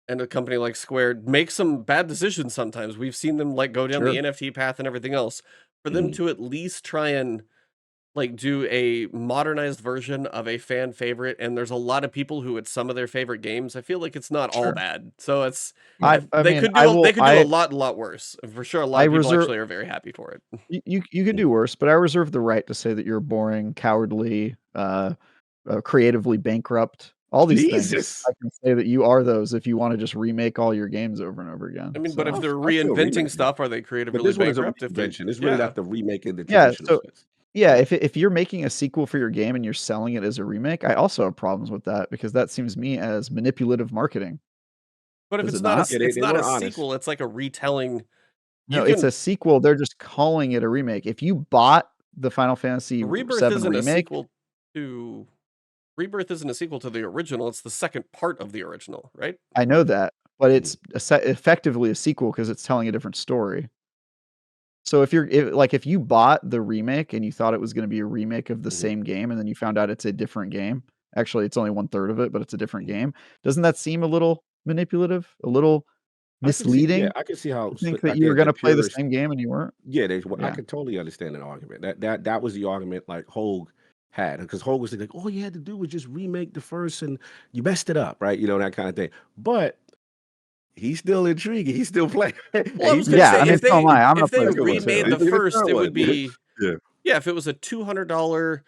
and a company like Square makes some bad decisions sometimes. We've seen them like go down the Sure. NFT path and everything else. For them to at least try and like do a modernized version of a fan favorite, and there's a lot of people who it's some of their favorite games. I feel like it's not all Sure. bad. So it's I they mean, could I do will. they could do a lot worse. For sure, a lot I of people reserve. actually are very happy for it. You could do worse, but I reserve the right to say that you're boring, cowardly, creatively bankrupt. All these things. Jesus. I can say that you are those if you want to just remake all your games over and over again. I mean, but if So, they're I feel reinventing remake. stuff, are they But creatively this one is a bankrupt? If they, reinvention. It's really not the remake in the yeah. traditional So sense. yeah, if you're making a sequel for your game and you're selling it as a remake, I also have problems with that because that seems to me as manipulative marketing. But if Does it's it not not? a Yeah, it's they not a were honest. sequel, it's like a retelling. No, You it's can a sequel. They're just calling it a remake. If you bought the Final Fantasy Rebirth 7 isn't a remake, sequel to Rebirth isn't a sequel to the original. It's the second part of the original, right? I know that, but Mhm. it's effectively a sequel because it's telling a different story. So if you bought the remake and you thought it was going to be a remake of the Mhm. same game, and then you found out it's a different game, actually it's only 1/3 of it, but it's a different Mhm. game. Doesn't that seem a little manipulative, a little I can see, yeah, misleading I can see how to think that like you were the going to play the purist. same game and you weren't? Yeah, I Yeah, could totally understand that argument. That was the argument like Hogue had because Hogue was like, all you had to do was just remake the first and you messed it up, right? You know, that kind of thing. But he's still intriguing. He's still playing. And Well, I was he's gonna yeah. say I mean, if so am I. I'm gonna play they the second one remade too. the he's making a first, third it one. would be Yeah. yeah. If it was a $200,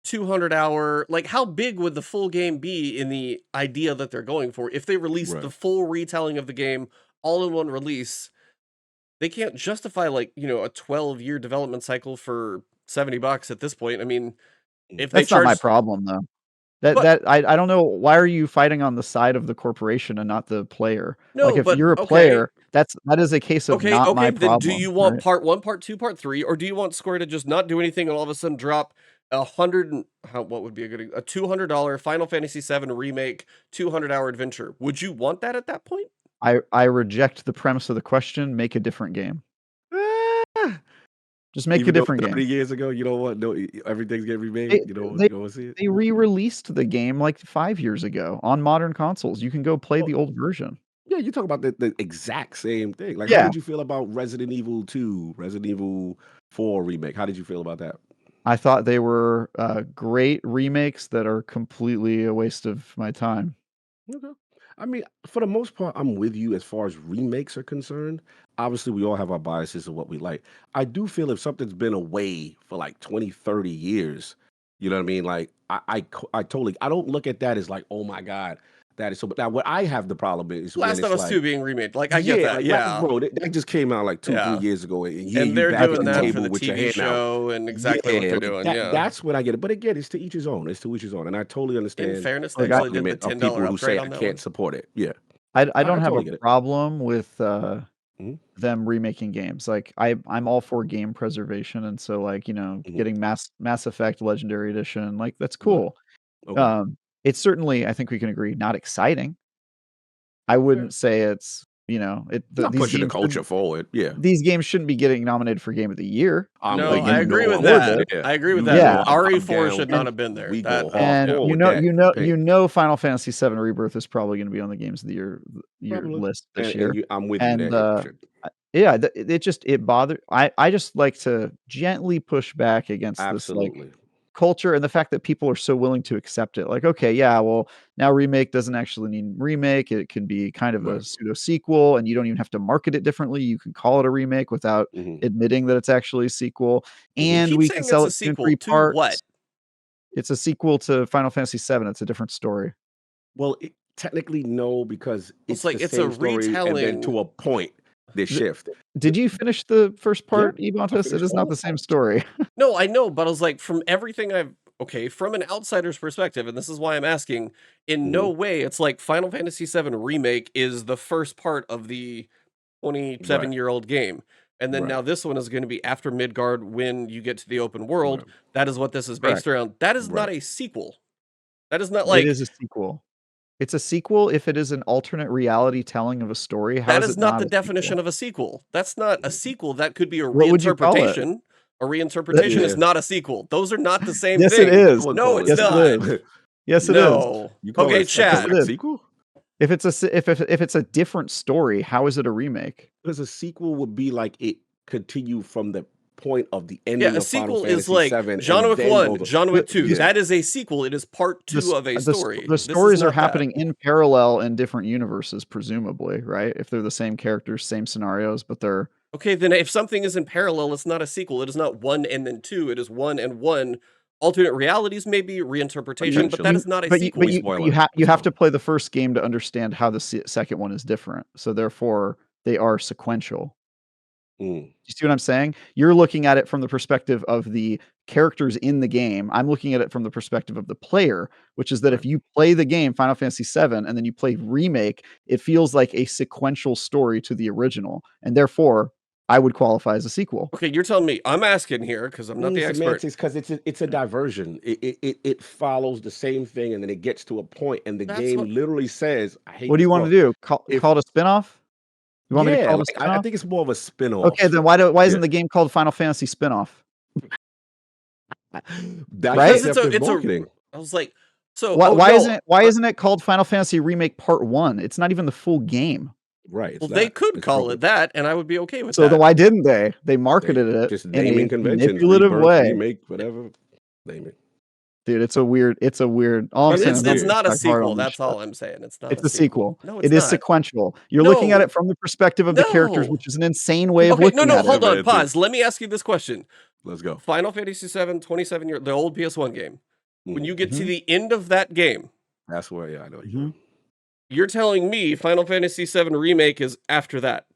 200-hour, like how big would the full game be in the idea that they're going for? If they released the Right. full retelling of the game all in one release, they can't justify like a 12-year development cycle for $70 at this point. I mean, if they That's not my charge, problem though. That but that I don't know why are you fighting on the side of the corporation and not the player? Like no, if but you're a okay, player, that is a case of not okay, my then do problem, you want right? part 1, part 2, part 3, or do you want Square to just not do anything and all of a sudden drop what would be a $200 Final Fantasy 7 remake 200-hour adventure? Would you want that at that point? I reject the premise of the question, make a different game. Ah, Just make a even though different 30 game. years ago, you know what? No, everything's getting They remade. You know, they you want to see it? they re-released the game like 5 years ago on modern consoles. You can go play Well, the old version. yeah, you talk about the exact same thing. Like, how Yeah, did you feel about Resident Evil 2, Resident Evil 4 remake? How did you feel about that? I thought they were, great remakes that are completely a waste of my time. Okay. I mean, for the most part, I'm with you as far as remakes are concerned. Obviously, we all have our biases of what we like. I do feel if something's been away for like 20, 30 years, you know what I mean? Like, I totally, I don't look at that as like, oh my God, that is so. But now, what I have the problem is when Last of it's Us like, 2 being remade. Like I get yeah, that. like, Yeah. bro, that just came out like 2, 3 Yeah. years ago, and here And you they're back at doing the that for table the with your TV hand out. show and exactly what Yeah, they're like doing. Yeah. that's when I get it. But again, it's to each his own. It's to each his own, and I totally In understand fairness, they Like, the actually did the argument of $10 people who say upgrade I on that can't one. support it. Yeah, I I don't have a totally get it. problem with, Mhm, them remaking games. Like, I'm all for game preservation, and so, like, mhm, getting Mass Effect Legendary Edition, like, that's right. cool. Okay. It's certainly, I think we can agree, not exciting. I Okay. wouldn't say it's, Not pushing the culture forward. Yeah. these games shouldn't be getting nominated for Game of the Year. No, Like, I You agree know with I'm with that. you awarded. there. I agree with You that. know Yeah, RE4 I'm down. should not and have been there. We go That I and hardcore yeah. with that campaign. Final Fantasy 7 Rebirth is probably gonna be on the Games of the Year Probably. list this And year, I'm with you and, there. It should. yeah, it bothered I just like to gently push back against this, like, Absolutely. culture and the fact that people are so willing to accept it. Like, okay, yeah, well, now remake doesn't actually mean remake. It can be kind of a Right. pseudo sequel, and you don't even have to market it differently. You can call it a remake without Hmm. admitting that it's actually a sequel, You Hmm. and keep we can saying it's sell a it to you in sequel 3 to what? parts. It's a sequel to Final Fantasy 7. It's a different story. Well, technically, no, because It's it's like the it's a same story, and then retelling. to a point, they Th shift. Did you finish the first Yeah, part, I Ebontis? It finished is not all the of same them. story. No, I know, but I was like, from everything from an outsider's perspective, and this is why I'm asking, in Hmm. no way, it's like Final Fantasy VII Remake is the first part of the Right. 27-year-old game. And then Right. now this one is going to be after Midgard when you get to the open world. Right. That is what this is Correct. based around. That is not Right. a sequel. That is not It like is a sequel. It's a sequel if it is an alternate reality telling of a story. How that is is it not not the a definition sequel? of a sequel. That's not a sequel. That could be a What would you call it? reinterpretation. A reinterpretation is Yeah. not a sequel. Those are not the same Yes, it thing. is. I would No, call it's Yes, it. it not. is. Yes, it is. No. You call Okay, it a Chad. Yes, it is. sequel? If it's a different story, how is it a remake? Because a sequel would be like it continue from the point of the ending Yeah, a of Final sequel is Fantasy like VII John and Wick then 1, go to John Wick 2. yeah. That is a sequel. It is part The 2 of a story. the This is stories are not that. happening in parallel in different universes, presumably, right? If they're the same characters, same scenarios, but they're Okay, then if something is in parallel, it's not a sequel. It is not 1 and then 2. It is 1 and 1. Alternate realities may be reinterpretation, but that Potentially. is not a but sequel. you have to play the first game to understand how the second one is different. So therefore, they are sequential. Mm. You see what I'm saying? You're looking at it from the perspective of the characters in the game. I'm looking at it from the perspective of the player, which is that if you play the game Final Fantasy VII and then you play Remake, it feels like a sequential story to the original, and therefore I would qualify as a sequel. Okay, you're telling me. I'm asking here because I'm not the expert. Because it's a diversion. It follows the same thing and then it gets to a point and the That's game what- literally says, I hate What do you want to do? Call it a spinoff? You want me to call it a I spinoff? think it's more of a spin-off. Okay, then why isn't the game called Final Fantasy Spinoff? That's Right? deceptive marketing. I was like, so why isn't it called Final Fantasy Remake Part 1? It's not even the full game. Right. it's Well, they not. could It's call broken. it that, and I would be okay with So that. then why didn't they? They marketed it Just in naming a conventions, manipulative rebirth, way. remake, whatever. Name it. Dude, it's a weird. All I'm But saying it's is don't not a respect hard sequel. on this That's all shit. I'm saying. It's not. It's a sequel. No, it's It is not. sequential. You're looking at No. it from the perspective of the characters, No. which is an insane way of Okay, looking no, at hold it. on, man, pause. Let me ask you this question. Let's go. Final Fantasy VII, 27 year, the old PS1 game. When you get to Mhm. the end of that game, That's where, I know. Mhm. you're telling me Final Fantasy VII Remake is after that.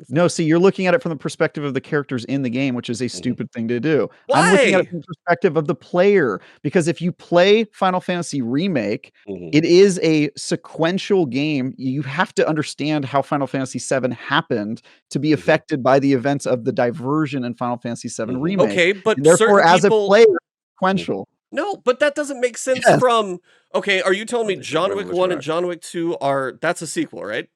No, see, you're looking at it from the perspective of the characters in the game, which is a stupid thing to do. I'm looking at it Why? from the perspective of the player, because if you play Final Fantasy Remake, Mhm. it is a sequential game. You have to understand how Final Fantasy VII happened to be affected by the events of the diversion in Final Fantasy VII Mhm. Remake. Okay, but And therefore, certain as a people. player, sequential. No, but that doesn't make sense Yes. from. Okay, are you telling me It's a John Wick 1 and revolutionary. John Wick 2 are. That's a sequel, right?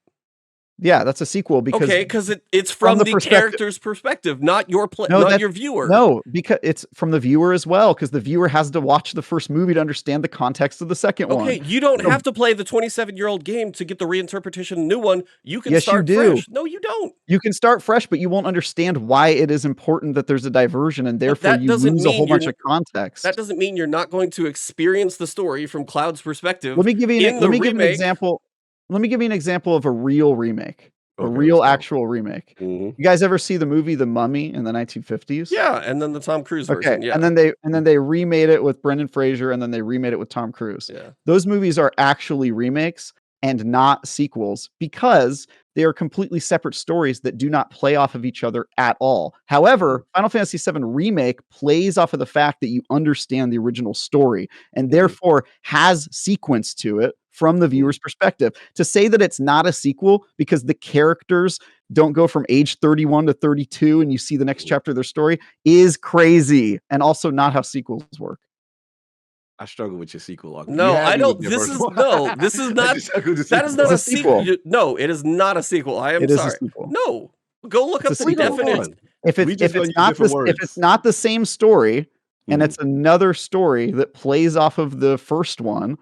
Yeah, that's a sequel because Okay, because it's from the the perspective- character's perspective, not your No, not that's- your viewer. No, because it's from the viewer as well, because the viewer has to watch the first movie to understand the context of the second one. Okay, you don't So- have to play the 27-year-old game to get the reinterpretation of the new one. You can Yes, you start do. fresh. No, you don't. You can start fresh, but you won't understand why it is important that there's a diversion, and therefore that you doesn't lose a mean whole bunch you're- of context. That doesn't mean you're not going to experience the story from Cloud's perspective. Let me give you in the an remake. example. Let me give you an example of a real remake, a Okay, real let's go. actual remake. Mhm. You guys ever see the movie The Mummy in the 1950s? Yeah, and then the Tom Cruise Okay, version. Yeah. and then they remade it with Brendan Fraser, and then they remade it with Tom Cruise. yeah. Those movies are actually remakes and not sequels because they are completely separate stories that do not play off of each other at all. However, Final Fantasy VII Remake plays off of the fact that you understand the original story and therefore has sequence to it from the viewer's perspective. To say that it's not a sequel because the characters don't go from age 31 to 32 and you see the next chapter of their story is crazy, and also not how sequels work. I struggle with your sequel argument. No, You had I me don't. with your This first is one. no. This is I not. just struggle with the That is not sequel. a It's a sequel. sequel. No, it is not a sequel. I am It is a sorry. sequel. No, go look up It's a the sequel. definition. If We just gonna use different words. it's not the same story and Mhm. it's another story that plays off of the first one,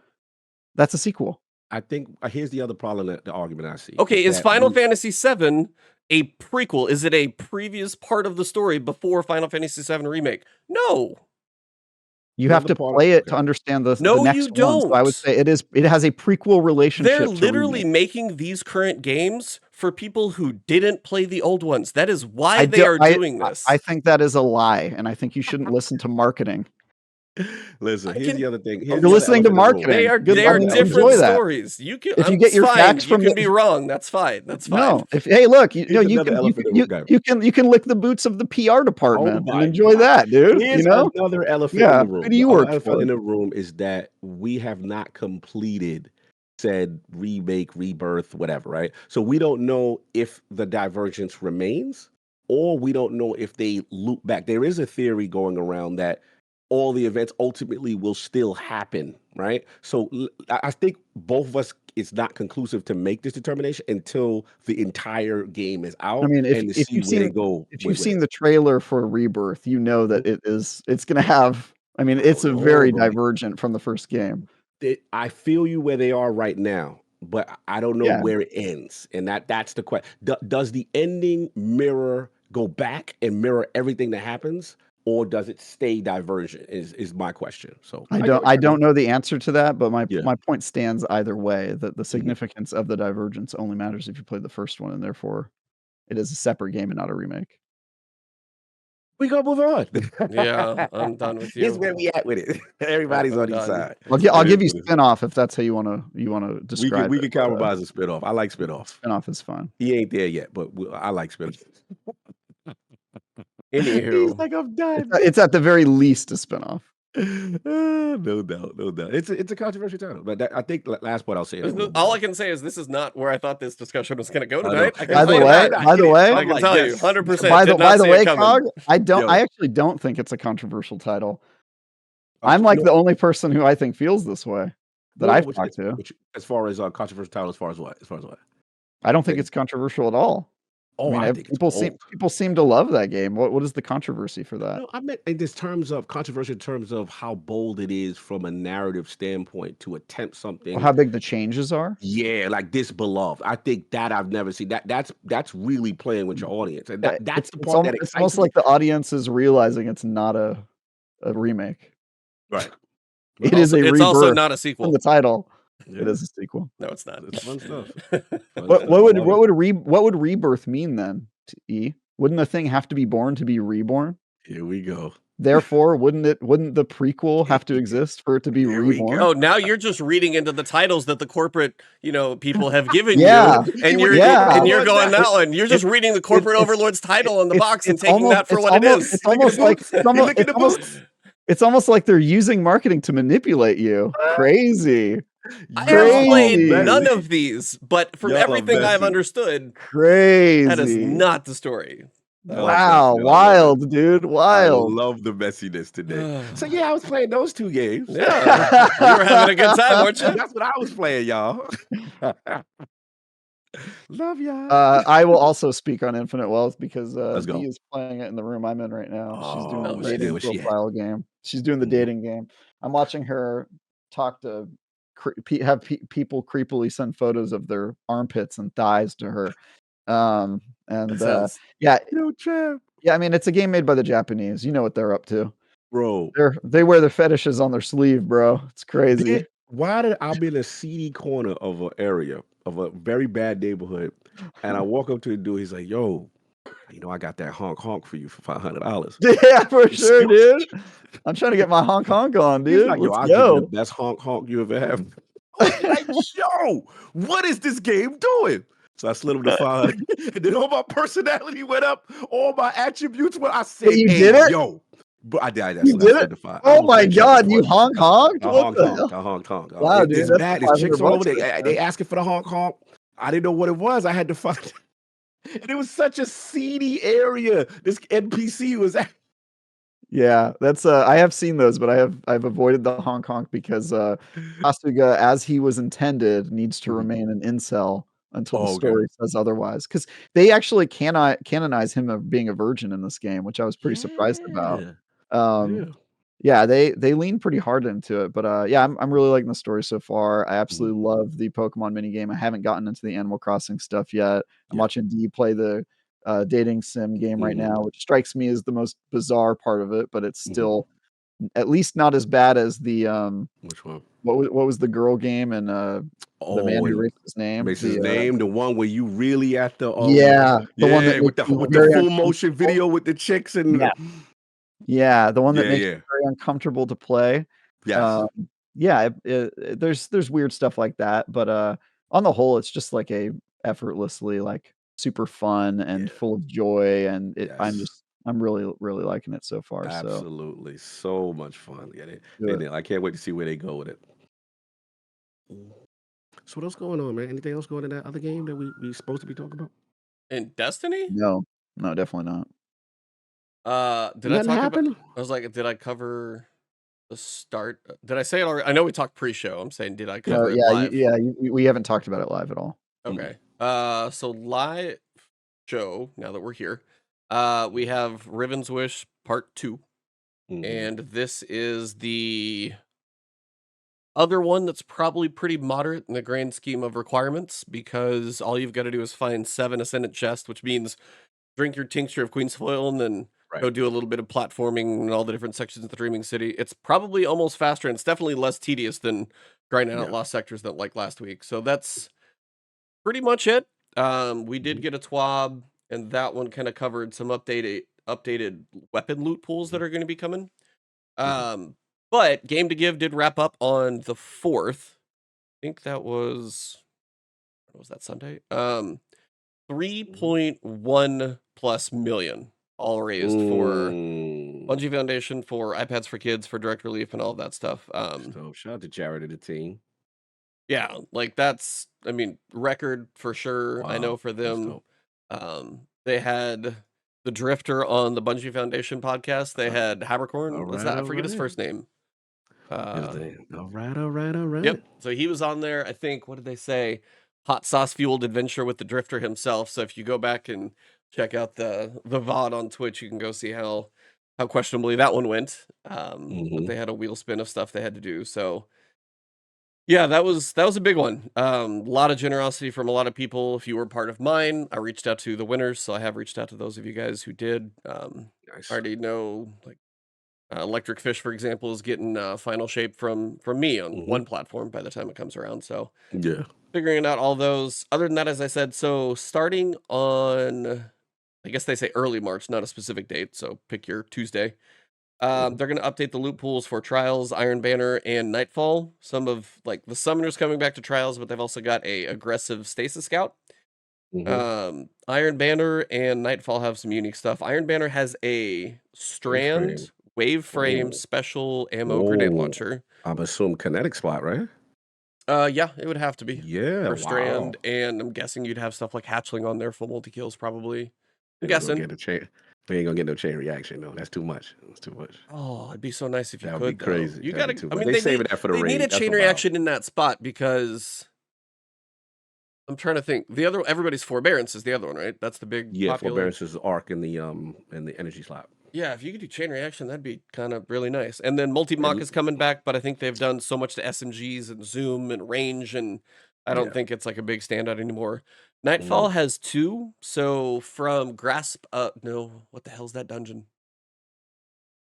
that's a sequel. I think here's the other problem that the argument I see. Okay, is that Final we- Fantasy VII a prequel? Is it a previous part of the story before Final Fantasy VII Remake? No. You Well, have the to part- play it okay. to understand the No, next you one. So I would don't. say it has a prequel relationship. They're to literally Remake. making these current games for people who didn't play the old ones. That is why I they do- are I- doing this. I think that is a lie, and I think you shouldn't listen to marketing. Listen, I here's can- the other thing. Here's You're the other listening to elephant in the room. marketing. they are Good they are luck. Enjoy different that. stories. You can If you I'm get your fine. facts you from can the- be wrong. That's fine. That's fine. No, hey, look, you Here's you another can elephant in the room, guy. you can lick the boots of the PR department and my enjoy God. that, dude. Here's You know, another elephant Yeah, in the room. who do you The other work elephant for? in the room is that we have not completed said remake, rebirth, whatever, right? So we don't know if the divergence remains or we don't know if they loop back. There is a theory going around that all the events ultimately will still happen, right? So I think both of us, it's not conclusive to make this determination until the entire game is I out mean, and to see where they go if you've with seen it. the trailer for Rebirth, you know that it's gonna have. I mean, I it's don't a know, very bro. divergent from the first game. I feel you where they are right now, but I don't know Yeah. where it ends, and that's the question. Does the ending go back and mirror everything that happens, or does it stay divergent? Is my question. So I get don't what I you're saying. don't know the answer to that, but Yeah. my point stands either way, that the Mhm. significance of the divergence only matters if you played the first one, and therefore it is a separate game and not a remake. We gonna move on. Yeah, I'm done with Here's you. where we at with it. Everybody's I'm on each done. side. I'll It give is you what it is. spin-off if that's how you wanna We describe can it. compromise a spinoff. I like spinoffs. Spin-off is fun. He ain't there yet, but I like spinoffs. He's Anywho, like, I'm done. It's at the very least a spin-off. No doubt, no doubt. It's a controversial title, but I think last point I'll say. And then we'll move all on. I can say is this is not where I thought this discussion was going to go I know. tonight. I can By tell the you way, that. by the way, I can tell you, 100%. by Did the not see it way, coming. Cog, I Yo. actually don't think it's a controversial title. I'm like the only person who I think feels this way that I've talked to. As far as controversial title, as far as what? I don't think it's controversial at all. Oh, I mean, people seem to love that game. What is the controversy for that? No, I meant in this terms of controversial, in terms of how bold it is from a narrative standpoint to attempt something. How big the changes are? Yeah, like this beloved. I think that I've never seen that. That's really playing with your audience, and that's the part that It's excites almost me. like the audience is realizing it's not a remake. Right. It is a rebirth. It's also not a In sequel. the title. Yeah. It is a sequel. No, it's not. It's fun stuff. What would rebirth mean then? E? Wouldn't the thing have to be born to be reborn? Here we go. Therefore, wouldn't the prequel have to exist for it to be Here we reborn? go. Oh, now you're just reading into the titles that the corporate, people have given Yeah. you, and you're going that one. You're just reading the corporate overlord's title on the box and taking that for what it is. It's almost like they're using marketing to manipulate you. Crazy. I have played Crazy. none of these, but from Y'all are everything I've messy. understood, Crazy. that is not the story. Wow, wild, dude, I wild. love the messiness today. So yeah, I was playing those two games. Yeah, you were having a good time, weren't you? That's what I was playing, y'all. Love y'all. I will also speak on Infinite Wealth because Let's go. Dee is playing it in the room I'm in right now. She's doing Oh, the shit. dating Where's she at? profile game. She's doing the Mhm. dating game. I'm watching her talk to have people creepily send photos of their armpits and thighs to her. And That sounds yeah, Yo, Trev. I mean, it's a game made by the Japanese. You know what they're up to. Bro. They wear their fetishes on their sleeve, bro. It's crazy. Why did I be in a seedy corner of an area of a very bad neighborhood, and I walk up to the dude, he's like, yo, I got that honk for you for $500. Yeah, for sure, dude. I'm trying to get my honk on, dude. He's like, yo, Let's I'll give you go. the best honk you ever have. I was like, yo, what is this game doing? So I slid him the 500, and then all my personality went up, all my attributes went. I said, You hey, did it? yo. But I did. You did it? Oh my god, you honked? I What the hell? honked. Wow, dude, It's that's bad. There's chicks all over $500 there. They asking for the honk. I didn't know what it was. I had to find it. And it was such a seedy area. This NPC was at. Yeah, that's I have seen those, but I've avoided the honk because Kasuga, as he was intended, needs to remain an incel until the story says otherwise. Because they actually cannot canonize him of being a virgin in this game, which I was pretty surprised about. Yeah, they lean pretty hard into it, but yeah, I'm really liking the story so far. I absolutely love the Pokemon minigame. I haven't gotten into the Animal Crossing stuff yet. I'm watching Dee play the dating sim game right now, which strikes me as the most bizarre part of it, but it's still at least not as bad as the Which one? What was the girl game and the man who erased his name? The one where you really at the the one that with the full motion video with the chicks and the one that makes it very uncomfortable to play. Yes. There's weird stuff like that, but on the whole, it's just like a effortlessly like super fun and full of joy, and I'm really liking it so far. Absolutely, so much fun. I can't wait to see where they go with it. So what else going on, man? Anything else going in that other game that we supposed to be talking about? In Destiny? No, No, definitely not. Did I Nothing talk about? happened. I was like, did I cover the start? Did I say it already? I know we talked pre-show. I'm saying, did I No, cover it yeah, live? we haven't talked about it live at all. Okay. So live show. Now that we're here, we have Riven's Wish Part 2, and this is the other one that's probably pretty moderate in the grand scheme of requirements, because all you've got to do is find 7 Ascendant chests, which means drink your tincture of Queen's Foil and then Right. go do a little bit of platforming in all the different sections of the Dreaming City. It's probably almost faster, and it's definitely less tedious than grinding out Yeah. lost sectors that like last week. So that's pretty much it. We did get a TWAB, and that one kind of covered some updated weapon loot pools that are going to be coming. But Game to Give did wrap up on the 4th. I think that was, what was that, Sunday? 3.1 plus million all raised for Bungie Foundation, for iPads for Kids, for Direct Relief, and all of that stuff. So shout out to Jared and the team. Yeah, like that's, I mean, record for sure. I know Wow, for that's them, dope. they had the Drifter on the Bungie Foundation podcast. They had Habercorn. Was that? I forget his first name. His name. All right. Yep. So he was on there. I think, what did they say? Hot sauce fueled adventure with the Drifter himself. So if you go back and check out the VOD on Twitch, you can go see how questionably that one went. But they had a wheel spin of stuff they had to do. So yeah, that was a big one. A lot of generosity from a lot of people. If you were part of mine, I reached out to the winners, so I have reached out to those of you guys who did. I Nice. already know, like, Electric Fish, for example, is getting final shape from me on one platform by the time it comes around. So Yeah. figuring out all those. Other than that, as I said, so starting on, I guess they say early March, not a specific date. So pick your Tuesday. They're going to update the loot pools for Trials, Iron Banner, and Nightfall. Some of, like, the Summoners coming back to Trials, but they've also got a aggressive Stasis Scout. Iron Banner and Nightfall have some unique stuff. Iron Banner has a Strand Wave Frame special ammo grenade launcher. I'm assuming kinetic spot, right? Yeah, it would have to be. Yeah, For wow. Strand, and I'm guessing you'd have stuff like Hatchling on there for multi-kills, probably. I'm Ain't gonna guessing. get a chain. We ain't gonna get no chain reaction though. That's too much. That's too much. Oh, it'd be so nice if you That could. would be crazy. Though. You That'd be gotta. too I much. mean, They saving that for the they need raid. a That's chain wild. reaction in that spot, because I'm trying to think. The other, everybody's Forbearance is the other one, right? That's the big Yeah, popular. forbearance is arc in the energy slot. Yeah, if you could do chain reaction, that'd be kind of really nice. And then multi-mock is coming back, but I think they've done so much to SMGs and zoom and range, and I don't think it's like a big standout anymore. Nightfall has 2. So from Grasp up, no, what the hell's that dungeon?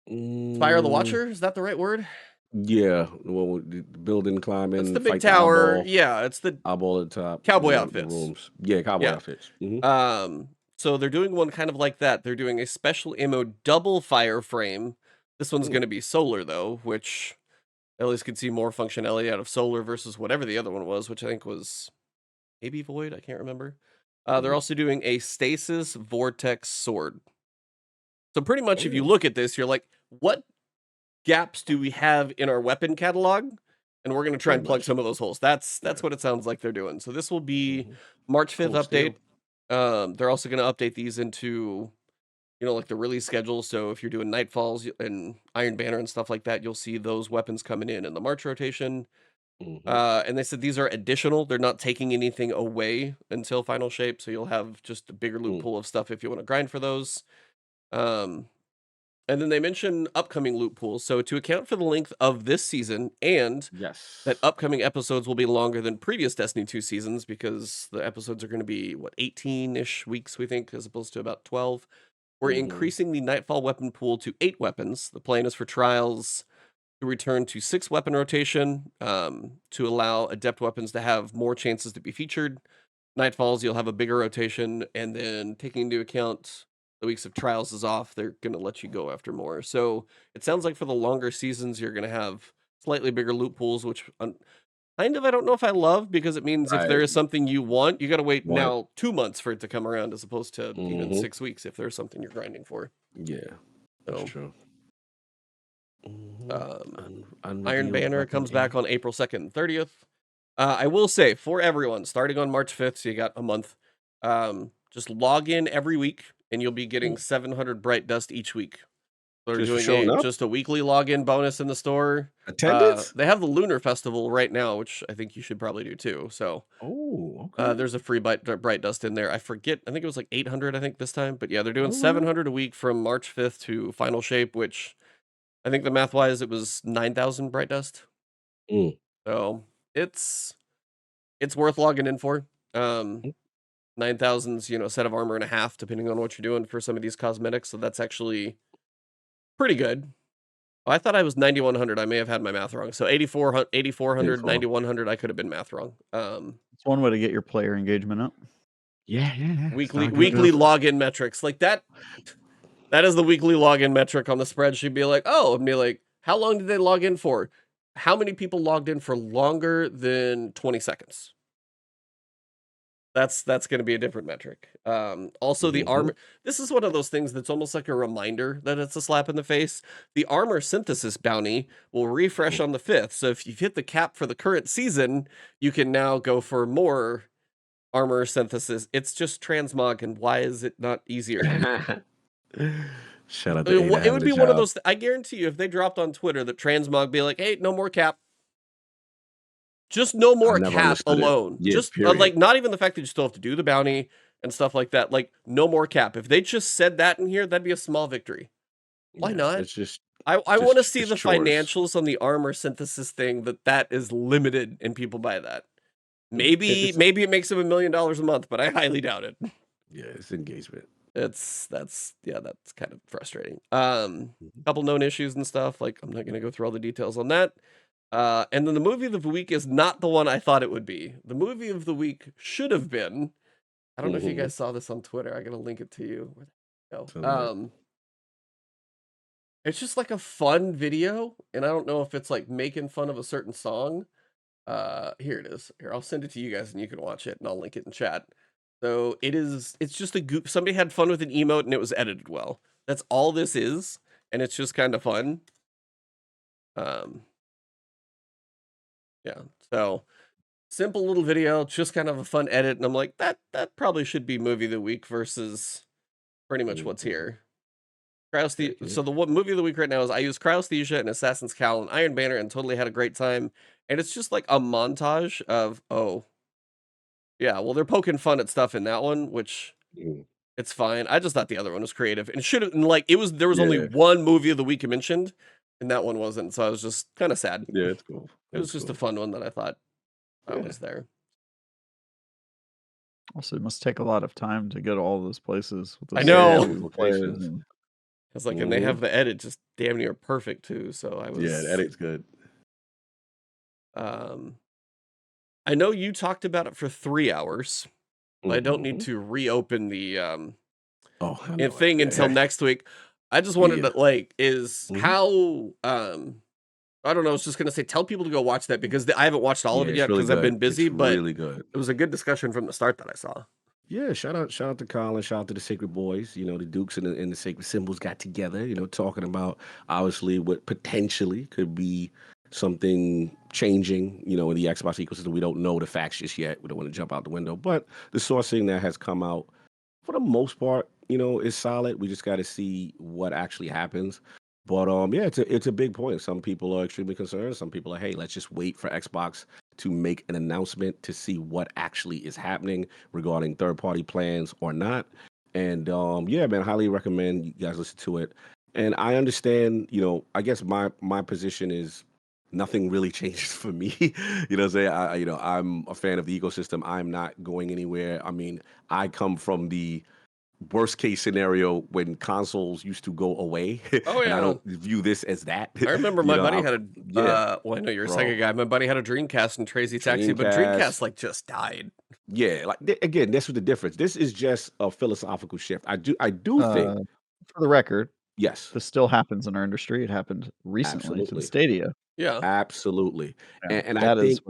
Spire of the Watcher? Is that the right word? Yeah, well, the building, climbing, It's the big fight tower. eyeball, Yeah, it's the eyeball at the top. cowboy the outfits. rooms. Yeah, cowboy Yeah. outfits. So they're doing one kind of like that. They're doing a special ammo double fire frame. This one's going to be solar, though, which at least could see more functionality out of solar versus whatever the other one was, which I think was maybe void. I can't remember. They're also doing a stasis vortex sword. So pretty much, if you look at this, you're like, what gaps do we have in our weapon catalog? And we're going to try and plug some of those holes. That's what it sounds like they're doing. So this will be March 5th update. They're also going to update these into, like the release schedule. So if you're doing Nightfalls and Iron Banner and stuff like that, you'll see those weapons coming in the March rotation. And they said these are additional. They're not taking anything away until final shape. So you'll have just a bigger loot pool of stuff if you want to grind for those. And then they mention upcoming loot pools. So to account for the length of this season, and that upcoming episodes will be longer than previous Destiny 2 seasons, because the episodes are going to be, 18-ish weeks, we think, as opposed to about 12. We're increasing the Nightfall weapon pool to 8 weapons. The plan is for Trials to return to 6 weapon rotation, to allow adept weapons to have more chances to be featured. Nightfalls, you'll have a bigger rotation, and then taking into account the weeks of Trials is off, they're going to let you go after more. So it sounds like for the longer seasons, you're going to have slightly bigger loot pools, which kind of, I don't know if I love, because it means if there is something you want, you got to wait now 2 months for it to come around, as opposed to even 6 weeks if there's something you're grinding for. Yeah, that's true. Iron Banner comes back on April 2nd and 30th. I will say, for everyone, starting on March 5th, so you got a month, just log in every week and you'll be getting 700 bright dust each week. They're Just for doing showing up? just a weekly login bonus in the store. Attendance? They have the Lunar Festival right now, which I think you should probably do too. So Oh, okay. there's a free bright dust in there. I forget. I think it was like 800. I think this time, but yeah, they're doing All right. 700 a week from March 5th to Final Shape, which I think the math wise it was 9,000 bright dust. So it's worth logging in for. 9,000's a set of armor and a half, depending on what you're doing for some of these cosmetics. So that's actually pretty good. Oh, I thought I was 9,100. I may have had my math wrong. So 8,400, 9,100. I could have been math wrong. It's one way to get your player engagement up. Yeah. Weekly login metrics like that. That is the weekly login metric on the spreadsheet. Be like, how long did they log in for? How many people logged in for longer than 20 seconds? That's going to be a different metric. Also, the armor. This is one of those things that's almost like a reminder that it's a slap in the face. The armor synthesis bounty will refresh on the 5th. So if you've hit the cap for the current season, you can now go for more armor synthesis. It's just transmog, and why is it not easier? Shout out to it would be one of those. I guarantee you, if they dropped on Twitter that transmog be like, hey, no more cap. Just no more cap alone. Yeah, just like not even the fact that you still have to do the bounty and stuff like that. Like no more cap. If they just said that in here, that'd be a small victory. Why not? It's just I want to see the financials on the armor synthesis thing that is limited and people buy that. Maybe it makes them $1 million a month, but I highly doubt it. Yeah, it's engagement. That's kind of frustrating. Couple known issues and stuff. Like I'm not gonna go through all the details on that. And then the movie of the week is not the one I thought it would be. The movie of the week should have been. I don't know if you guys saw this on Twitter. I gotta link it to you. Where the go? It's just like a fun video, and I don't know if it's like making fun of a certain song. Here it is. Here, I'll send it to you guys, and you can watch it, and I'll link it in chat. So it's just a goop. Somebody had fun with an emote, and it was edited well. That's all this is, and it's just kind of fun. Yeah, so simple little video, just kind of a fun edit, and I'm like, that probably should be movie of the week versus pretty much what's here. So the movie of the week right now is I use Cryosthesia and Assassin's Cowl and Iron Banner and totally had a great time. And it's just like a montage of they're poking fun at stuff in that one, which it's fine. I just thought the other one was creative and should have there was only one movie of the week mentioned. And that one wasn't, so I was just kind of sad. Yeah, it's cool. It was just a fun one that I thought was there. Also, it must take a lot of time to go to all those places. I know. Locations. It's like, and they have the edit just damn near perfect too. So I was. Yeah, the edit's good. I know you talked about it for 3 hours. But I don't need to reopen the thing until next week. I just wanted to how I don't know. I was just gonna say tell people to go watch that because I haven't watched all of it yet because I've been busy. It's but really good. It was a good discussion from the start that I saw. Yeah, shout out to Colin, shout out to the Sacred Boys. The Dukes and the Sacred Symbols got together. Talking about obviously what potentially could be something changing. In the Xbox ecosystem. We don't know the facts just yet. We don't want to jump out the window, but the sourcing that has come out for the most part, is solid. We just got to see what actually happens. But it's a big point. Some people are extremely concerned. Some people are, hey, let's just wait for Xbox to make an announcement to see what actually is happening regarding third-party plans or not. And man, highly recommend you guys listen to it. And I understand, I guess my position is nothing really changes for me. I'm a fan of the ecosystem. I'm not going anywhere. I mean, I come from the worst case scenario when consoles used to go away. Oh, yeah. And I don't view this as that. I remember my buddy had a I know you're a Sega guy. My buddy had a Dreamcast and Crazy Taxi, but Dreamcast just died. Yeah, again, that's what the difference. This is just a philosophical shift. I do think, for the record, yes, this still happens in our industry. It happened recently to the Stadia. Yeah, absolutely. Yeah, and I think,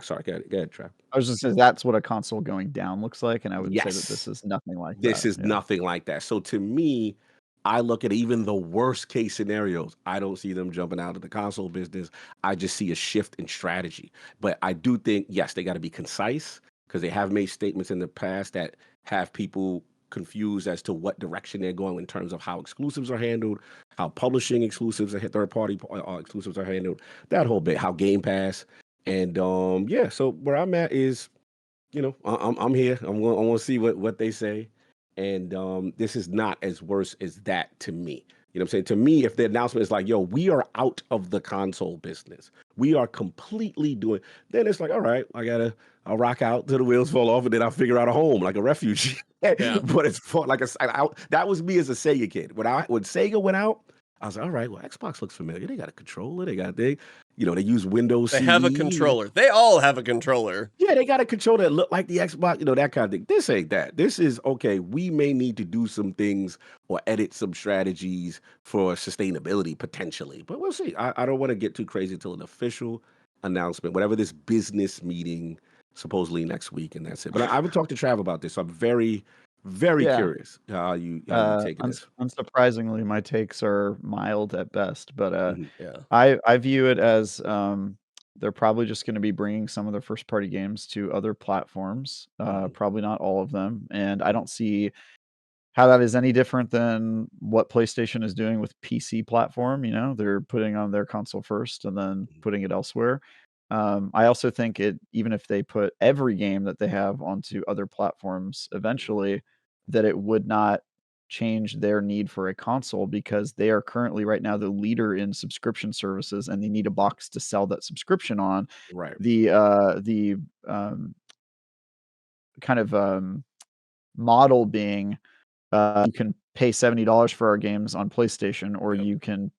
sorry, go ahead, Trav. I was just saying that's what a console going down looks like, and I would say that this is nothing like that. This is nothing like that. So to me, I look at even the worst case scenarios. I don't see them jumping out of the console business. I just see a shift in strategy. But I do think, yes, they got to be concise because they have made statements in the past that have people confused as to what direction they're going in terms of how exclusives are handled, how publishing exclusives and third-party exclusives are handled, that whole bit, how Game Pass, and yeah. So where I'm at is, I'm here. I want to see what they say, and this is not as worse as that to me. You know what I'm saying? To me, if the announcement is like, yo, we are out of the console business, we are completely doing, then it's like, all right, I'll rock out till the wheels fall off, and then I'll figure out a home like a refugee. Yeah. But it's like that was me as a Sega kid. When Sega went out, I was like, all right, well, Xbox looks familiar. They got a controller. They use Windows They CE. have a controller. They all have a controller. Yeah, they got a controller that look like the Xbox, that kind of thing. This ain't that. This is, okay, we may need to do some things or edit some strategies for sustainability potentially, but we'll see. I don't want to get too crazy until an official announcement, whatever this business meeting supposedly next week, and that's it. But I haven't talked to Trav about this, so I'm very, very curious how you take this. Unsurprisingly, my takes are mild at best, but Yeah. I view it as they're probably just going to be bringing some of their first party games to other platforms, probably not all of them, and I don't see how that is any different than what PlayStation is doing with PC platform. They're putting on their console first and then putting it elsewhere. I also think even if they put every game that they have onto other platforms eventually, that it would not change their need for a console, because they are currently right now the leader in subscription services, and they need a box to sell that subscription on. Right. The kind of model being, you can pay $70 for our games on PlayStation, or Yep. you can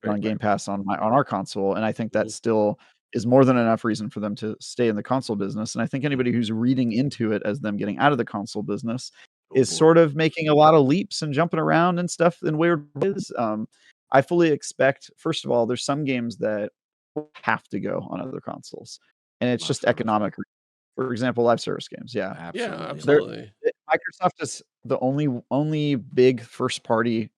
Right, on Game right. Pass on our console, and I think that still is more than enough reason for them to stay in the console business. And I think anybody who's reading into it as them getting out of the console business Oh, is boy. sort of making a lot of leaps and jumping around and stuff in weird ways. I fully expect, first of all, there's some games that have to go on other consoles, and it's Live just service. economic. For example, live service games. Yeah, Yeah, Absolutely. absolutely. Microsoft is the only big first party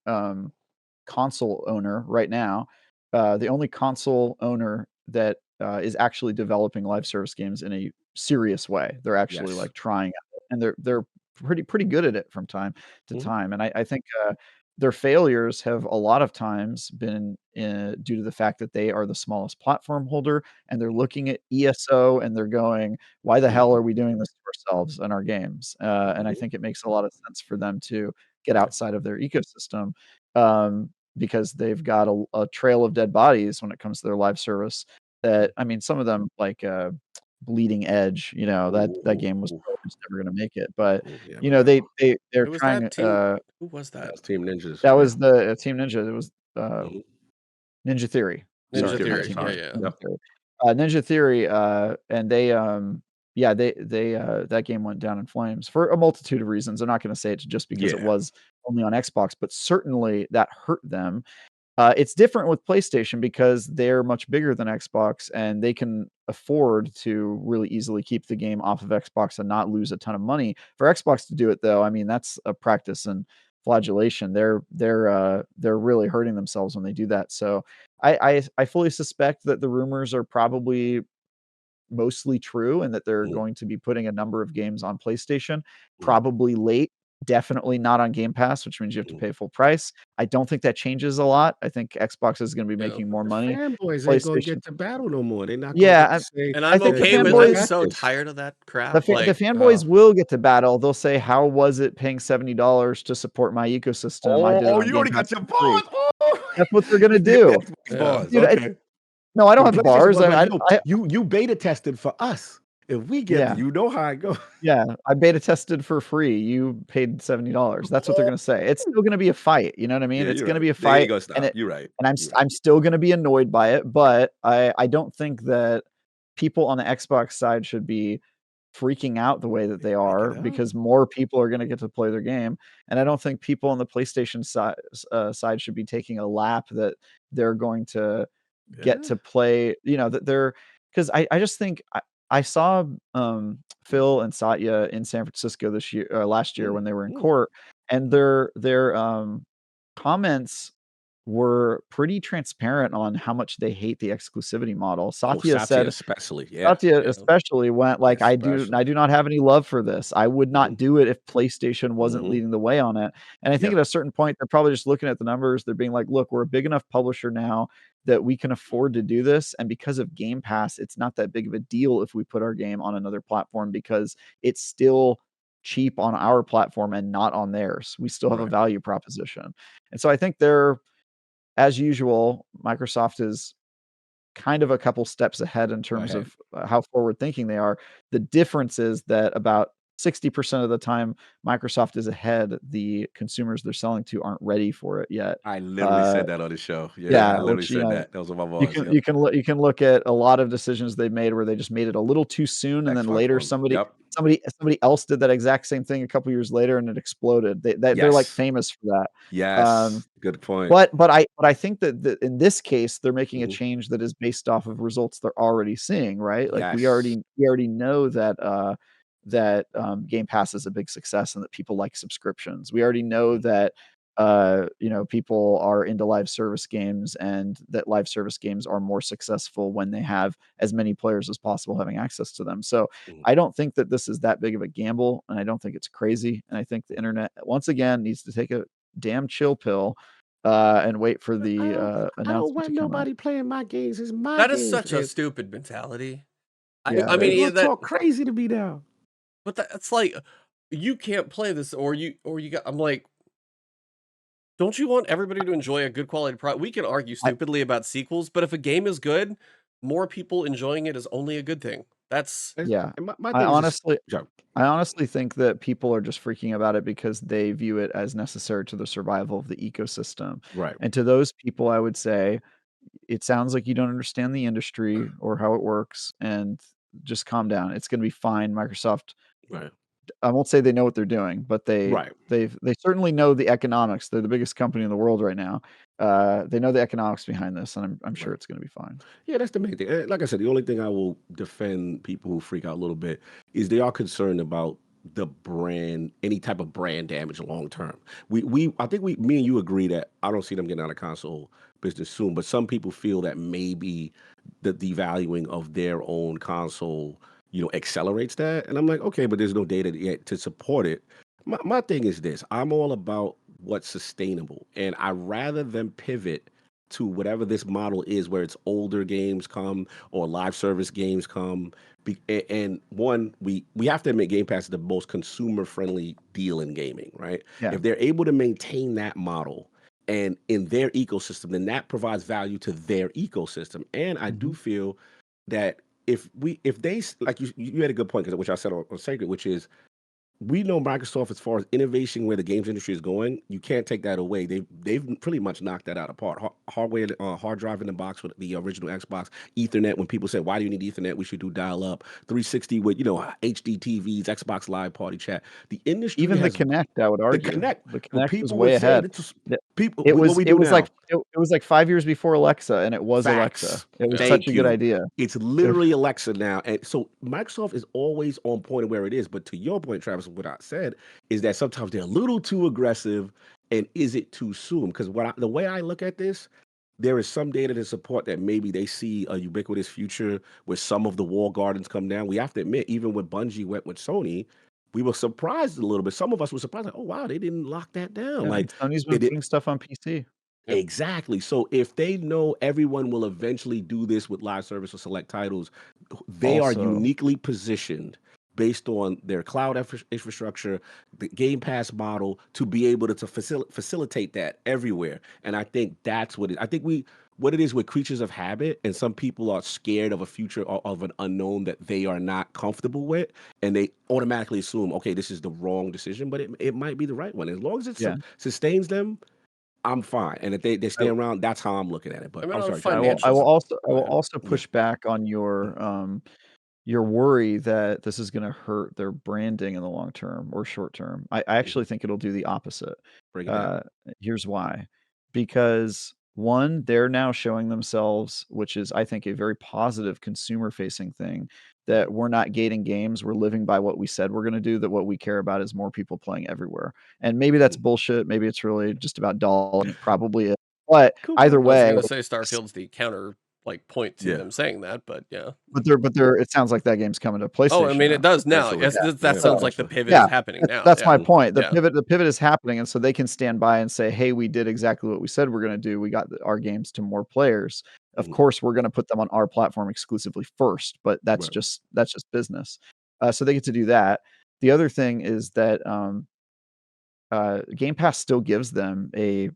console owner right now, the only console owner that is actually developing live service games in a serious way. They're actually Yes. like trying at it, and they're pretty good at it from time to time. And I think their failures have a lot of times been due to the fact that they are the smallest platform holder, and they're looking at ESO and they're going, "Why the hell are we doing this to ourselves and our games?" And I think it makes a lot of sense for them to get outside of their ecosystem. Because they've got a trail of dead bodies when it comes to their live service. That, I mean, some of them like Bleeding Edge, that game was probably just never going to make it. But Yeah, they're Who was trying. that team? Who was that? that's Team Ninjas. That was the Team Ninja. It was Mhm. Ninja Theory. Ninja Sorry, Theory, not Theory. Team Yeah, sorry. Ninja, yeah. Ninja Yep. Theory. Ninja Theory, and they that game went down in flames for a multitude of reasons. I'm not going to say it's just because it Yeah. was only on Xbox, but certainly that hurt them. It's different with PlayStation because they're much bigger than Xbox, and they can afford to really easily keep the game off of Xbox and not lose a ton of money. For Xbox to do it, though, I mean, that's a practice in flagellation. They're really hurting themselves when they do that. So I fully suspect that the rumors are probably mostly true, and that they're Mhm. going to be putting a number of games on PlayStation, probably late, definitely not on Game Pass, which means you have to pay full price. I don't think that changes a lot. I think Xbox is going to be Yeah. making more The money. fanboys ain't gonna PlayStation, get to battle no more. They're not gonna yeah, get to say, And I I'm think the okay with I'm fanboys, so this. tired of that the crap. the fanboys will get to battle. They'll say, "How was it paying $70 to support my ecosystem? I did it Oh, on you Game already Pass got your for free." bars. Oh. That's what they're gonna You get the do. Xbox Yeah. bars. Dude, Okay. no, I don't But have PlayStation bars. was like, yo, I you beta tested for us. If we get Yeah. it, you know how I go. Yeah, I beta tested for free. You paid $70. That's what they're gonna say. It's still gonna be a fight, you know what I mean? Yeah, It's you're gonna right. be a They ain't fight, gonna and stop. You're right. I'm You're right. I'm still gonna be annoyed by it, but I don't think that people on the Xbox side should be freaking out the way that they Break are, it up. because more people are gonna get to play their game, and I don't think people on the PlayStation side should be taking a lap that they're going to get Yeah. to play, that they're, 'cause I just think I saw Phil and Satya in San Francisco last year when they were in court, and their comments were pretty transparent on how much they hate the exclusivity model. Satya Satya said especially. Yeah. Satya Yeah. especially went like, I do Especially. not have any love for this. I would not do it if PlayStation wasn't Mhm. leading the way on it. And I think Yep. at a certain point, they're probably just looking at the numbers. They're being like, look, we're a big enough publisher now that we can afford to do this. And because of Game Pass, it's not that big of a deal if we put our game on another platform because it's still cheap on our platform and not on theirs. We still have a Right. value proposition. And so I think as usual, Microsoft is kind of a couple steps ahead in terms Ahead. of how forward thinking they are. The difference is that about 60% of the time Microsoft is ahead, the consumers they're selling to aren't ready for it yet. I literally said that on the show. Yeah, I Yeah, literally which, said that. That was on my you voice. can Yep. you can look at a lot of decisions they made where they just made it a little too soon, and then Xbox later One. Yep. somebody else did that exact same thing a couple years later, and it exploded. They're like Yes. famous for that. Yes. Good point. But I think that in this case, they're making a Mhm. change that is based off of results they're already seeing, right? Like Yes. we already know that Game Pass is a big success and that people like subscriptions. We already know Mhm. that people are into live service games and that live service games are more successful when they have as many players as possible having access to them. So Mhm. I don't think that this is that big of a gamble, and I don't think it's crazy. And I think the internet once again needs to take a damn chill pill and wait for the I don't announcement to want come out. nobody playing my games. It's my That is games. such a And stupid mentality. Yeah, I it mean, they yeah, gonna is. talk crazy to me now. but that's like you can't play this, or you got. I'm like, don't you want everybody to enjoy a good quality product? We can argue I stupidly about sequels, but if a game is good, more people enjoying it is only a good thing. That's yeah. And my I thing is just honestly Joe. I honestly think that people are just freaking about it because they view it as necessary to the survival of the ecosystem. Right. And to those people, I would say, it sounds like you don't understand the industry or how it works, and just calm down. It's going to be fine. Microsoft, Right. I won't say they know what they're doing, but Right. they certainly know the economics. They're the biggest company in the world right now. They know the economics behind this, and I'm sure Right. it's going to be fine. Yeah, that's the main thing. Like I said, the only thing I will defend people who freak out a little bit is they are concerned about the brand, any type of brand damage long term. I think me and you agree that I don't see them getting out of console business soon, but some people feel that maybe the devaluing of their own console, accelerates that. And I'm like, okay, but there's no data yet to support it. My thing is this: I'm all about what's sustainable, and I rather them pivot to whatever this model is, where it's older games come or live service games come. And one, we have to admit, Game Pass is the most consumer friendly deal in gaming, right? Yeah. If they're able to maintain that model and in their ecosystem, then that provides value to their ecosystem. And I do Mhm. feel that if they like you had a good point, because which I said on Sacred, which is we know Microsoft, as far as innovation, where the games industry is going, you can't take that away. They've pretty much knocked that out apart. Hardware, hard drive in the box with the original Xbox, Ethernet. When people say, "Why do you need Ethernet? We should do dial up." 360 with HD TVs, Xbox Live Party Chat. The industry Even the has Kinect, I would the argue. Connect. The But Kinect was people way would say ahead. this is The people. it What was we it do was now? like it was like 5 years before Alexa, and it was Alexa. Facts. It was yeah. such Thank a good you. idea. It's literally Alexa now. And so Microsoft is always on point of where it is. But to your point, Travis, what I said is that sometimes they're a little too aggressive. And is it too soon? Because the way I look at this, there is some data to support that maybe they see a ubiquitous future where some of the wall gardens come down. We have to admit, even when Bungie went with Sony, we were surprised a little bit. Some of us were surprised, like, oh wow, they didn't lock that down. Yeah, Like and Sony's they been did. putting stuff on PC. Yep. Exactly. So if they know everyone will eventually do this with live service or select titles, they are Also, uniquely positioned based on their cloud infrastructure, the Game Pass model, to be able to facilitate that everywhere. And I think that's I think what it is, we're creatures of habit, and some people are scared of a future of an unknown that they are not comfortable with, and they automatically assume, okay, this is the wrong decision, but it might be the right one. As long as it yeah. sustains them, I'm fine. And if they stay I around, that's how I'm looking at it. I But mean, I'm on sorry, Travis. I will financials, I Go will ahead. also Yeah. push back on your worry that this is gonna hurt their branding in the long term or short term. I actually think it'll do the opposite. Break it down. Uh, Here's why. Because one, they're now showing themselves, which is, I think, a very positive consumer-facing thing, that we're not gating games, we're living by what we said we're gonna do, that what we care about is more people playing everywhere. And maybe that's Mhm. bullshit, maybe it's really just about dollars, and it probably is. But Cool. either I was way, gonna say Starfield's the counter point to Yeah. them saying that, but yeah. but it sounds like that game's coming to PlayStation. Oh, I mean, it does now. Eventually. Yes, Yeah. that Yeah, sounds like the eventually. pivot Yeah, is happening now. that's my Yeah. point. The Yeah. pivot is happening, and so they can stand by and say, "Hey, we did exactly what we said we're going to do. We got our games to more players. Of Mhm. course, we're going to put them on our platform exclusively first, but that's Right. just business." So they get to do that. The other thing is that Game Pass still gives them a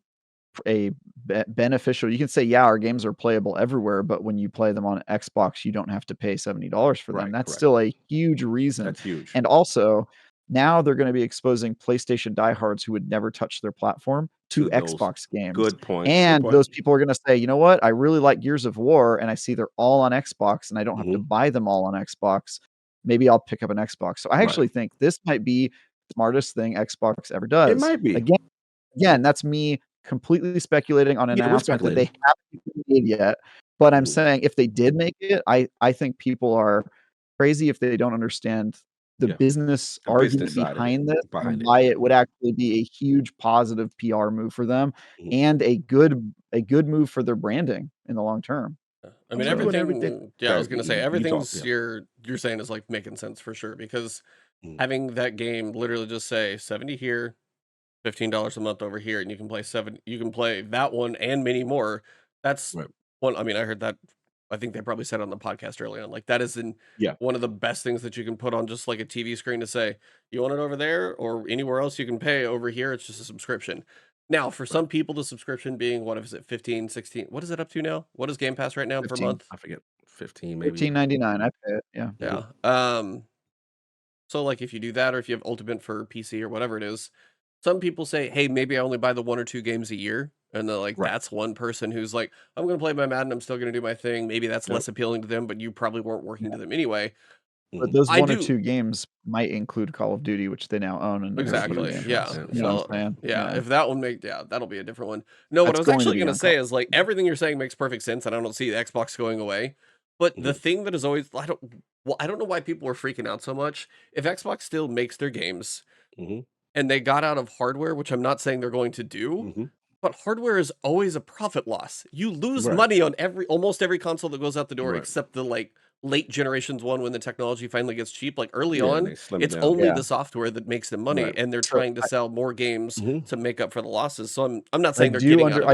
beneficial. You can say, yeah, our games are playable everywhere, but when you play them on Xbox, you don't have to pay $70 for them. Right, That's correct. still a huge reason. That's huge. And also, now they're going to be exposing PlayStation diehards who would never touch their platform to those. Xbox games. Good point. And Good those point. people are going to say, you know what? I really like Gears of War, and I see they're all on Xbox, and I don't have to Mhm. buy them all on Xbox. Maybe I'll pick up an Xbox. So I Right. actually think this might be the smartest thing Xbox ever It does. might be. Again, that's me completely speculating on an Yeah, we're announcement that they speculating. haven't made yet. But I'm Mhm. saying if they did make it, I think people are crazy if they don't understand the Yeah. business The business argument side of it. behind this and Behind it. why Yeah. it would actually be a huge positive PR move for them Mhm. and a good move for their branding in the long term. I mean, I'm doing everything. everything. Yeah, I was gonna say You talk. everything's Yeah. you're saying is like making sense for sure because Mhm. having that game literally just say 70 here, $15 a month over here, and you can play you can play that one and many more. That's Right. one. I mean, I heard that. I think they probably said on the podcast early on. Like that is Yeah. one of the best things that you can put on just like a TV screen to say you want it over there or anywhere else you can pay over here. It's just a subscription. Now, for Right. some people, the subscription being what is it, 15, 16? What is it up to now? What is Game Pass right now per 15, month? I forget. 15 maybe. $15.99. I pay it. Yeah. Mhm. Yeah. So like if you do that or if you have Ultimate for PC or whatever it is, some people say, "Hey, maybe I only buy the 1 or 2 games a year." And they're like, Right. that's one person who's like, "I'm gonna play my Madden, I'm still gonna do my thing." Maybe that's Yep. less appealing to them, but you probably weren't working to them anyway. But Mhm. those I 1 or do 2 games might include Call of Duty, which they now own, and That's they're huge exactly. huge. gamers. Yeah. Yeah. You know Shout what out, I'm bro. saying? Yeah. If that one that'll be a different one. No, what I That's was going to actually be gonna on say Call is like everything you're saying makes perfect sense, and I don't see the Xbox going away. But the Mhm. thing that is always I don't know why people are freaking out so much. If Xbox still makes their games Mhm. and they got out of hardware, which I'm not saying they're going to do, Mhm. but hardware is always a profit loss. You lose Right. money on almost every console that goes out the door Right. except the like late generations one when the technology finally gets cheap. Like early Yeah, and on, they slim it it's down. only Yeah. the software that makes them money Right. and they're So trying to sell more games Mhm. to make up for the losses. So I'm not I saying they're do getting out of it.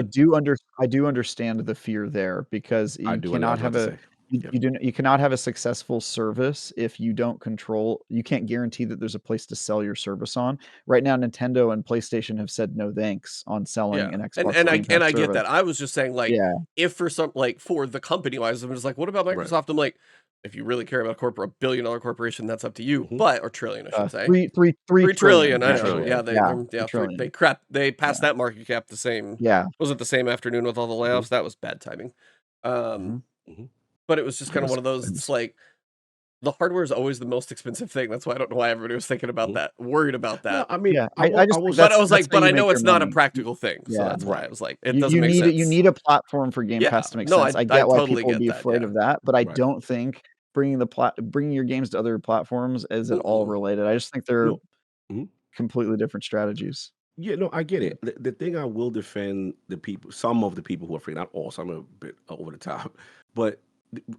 I do understand the fear there because I you do, and I cannot was about have to a say. Yep. you cannot have a successful service if you don't control you can't guarantee that there's a place to sell your service on. Right now, Nintendo and PlayStation have said no thanks on selling Yeah. an And Xbox Game Pass I get service. that. I was just saying like Yeah. if for some like for the company wise, I'm just like, what about Right. Microsoft? I'm like, if you really care about a billion-dollar corporation, that's up to you. Mhm. But or trillion, I should say. 3 3 trillion, trillion, I know. actually. trillion. Yeah, Yeah, 3 they trillion. passed Yeah. that market cap the same Yeah. was it the same afternoon with all the Mhm. layoffs? That was bad timing. Um, Mhm. Mhm. but it was just It kind of was one of those, it it's was like the hardware is always the most expensive thing. That's why I don't know why everybody was thinking about Mhm. that, worried about No, that. I mean, yeah, I I will. I just will. think But I was that's like, how but you I make know your it's not a money. practical thing. So Yeah. that's why I Right. was like, it doesn't make You sense. need a platform for Game Yeah. Pass to make No, sense. I I get why totally people would get be that. afraid Yeah. of that, but I Right. don't think bringing your games to other platforms is at all Mm-mm. related. I just think they're No. Mhm. completely different strategies. Yeah, no, I get Yeah. it. The thing I will defend the people, some of the people who are free, not all, some are a bit over the top. But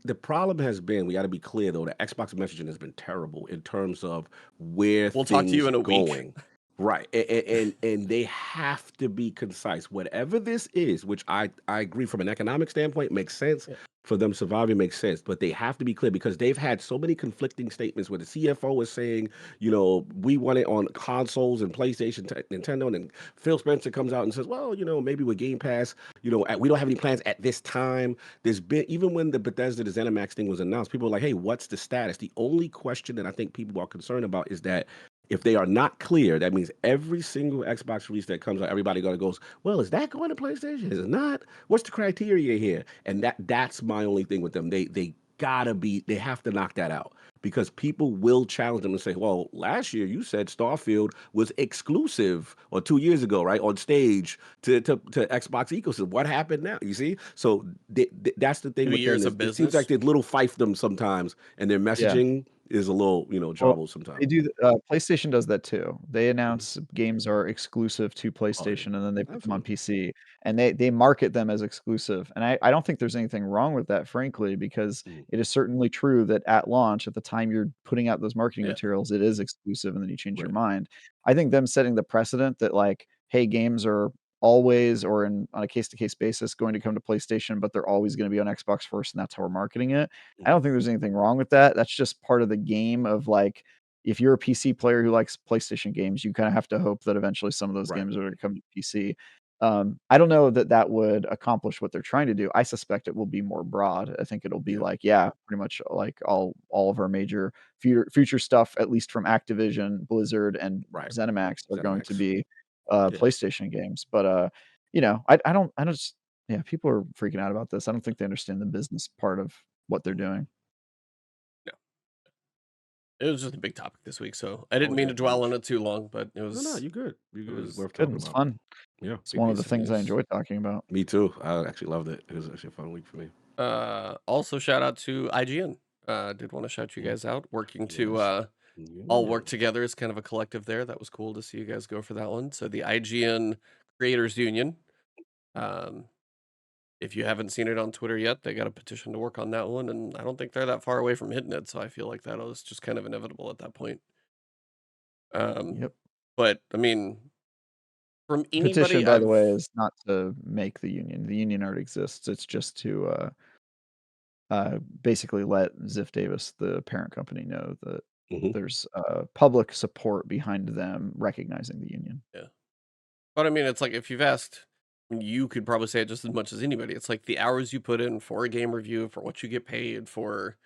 the problem has been, we got to be clear though, the Xbox messaging has been terrible in terms of where We'll talk to you things in a week. going. Right. And they have to be concise. Whatever this is, which I agree from an economic standpoint, makes sense. Yeah. For them surviving makes sense. But they have to be clear because they've had so many conflicting statements where the CFO is saying, we want it on consoles and PlayStation, Nintendo, and then Phil Spencer comes out and says, well, maybe with Game Pass, we don't have any plans at this time. There's been, even when the Bethesda, the ZeniMax thing was announced, people were like, hey, what's the status? The only question that I think people are concerned about is that if they are not clear, that means every single Xbox release that comes out, everybody goes, well, is that going to PlayStation? Is it not? What's the criteria here? And that's my only thing with them. They they have to knock that out because people will challenge them and say, well, last year you said Starfield was exclusive, or 2 years ago, right, on stage to Xbox ecosystem. What happened now? You see? So that's the thing 2 with them. years of It seems like business. they little fiefdom sometimes, and their Yeah. messaging is a little, Well, jumbled they sometimes. do PlayStation does that too. They Mhm. announce games are exclusive to Oh, yeah. PlayStation, and then they put them on Absolutely. PC, and they market them as exclusive, and I don't think there's anything wrong with that, frankly, because Mhm. it is certainly true that at launch, at the time you're putting out those marketing Yeah. materials, it is exclusive, and then you change your Right. mind. I think them setting the precedent that, like, hey, games are always or on a case-to-case basis going to come to PlayStation, but they're always gonna be on Xbox first, and that's how we're marketing it. I Mhm. don't think there's anything wrong with that. That's just part of the game of, like, if you're a PC player who likes PlayStation games, you kinda have to hope that eventually some of those Right. games are gonna come to PC. I don't know that that would accomplish what they're trying to do. I suspect it will be more broad. I think it'll be Yeah. like, yeah, pretty much like all of our major future stuff, at least from Activision, Blizzard, and Right. ZeniMax are going to ZeniMax. be, Yeah. PlayStation games. But, I don't just yeah, people are freaking out about this. I don't think they understand the business part of what they're Mhm. doing. No, it was just a big topic this week, so I Oh, didn't mean yeah. to dwell on Huge. it too long, but it No, was you're good. You're it good. It's was worth Good, talking it's about. fun. Yeah. It's big one of the piece of things I news. enjoy talking about. Me too. I actually loved it. It was actually a fun week for me. Also shout out to IGN. Did want to shout you Mhm. guys out, working to Yes. all Yeah. work together as kind of a collective there. That was cool to see you guys go for that one. So the IGN Creators Union. Um, if you haven't seen it on Twitter yet, they got a petition to work on that one, and I don't think they're that far away from hitting it. So I feel like that was just kind of inevitable at that point. Um, Yep. but I mean, from The petition, anybody by the way, I've is not to make the union. The union already exists. It's just to basically let Ziff Davis, the parent company, know that Mhm. there's public support behind them recognizing the union. yeah. But I mean, it's like if you've asked, you could probably say it just as much as anybody. It's like the hours you put in for a game review, for what you get paid, for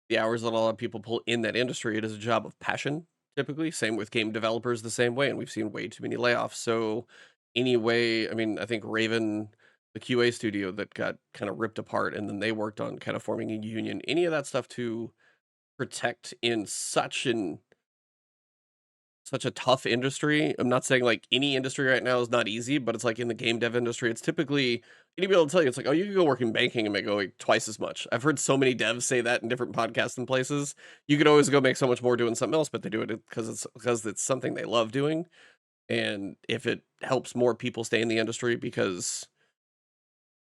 the hours that a lot of people pull in that industry. It is a job of passion, typically. Same with game developers, the same way. And we've seen way too many layoffs. So, anyway, I mean, I think Raven, the QA studio that got kind of ripped apart, and then they worked on kind of forming a union, any of that stuff to protect in such a tough industry. I'm not saying like any industry right now is not easy, but it's like in the game dev industry, it's typically anybody will tell you it's like, oh, you can go work in banking and make like twice as much. I've heard so many devs say that in different podcasts and places. You could always go make so much more doing something else, but they do it because it's something they love doing. And if it helps more people stay in the industry because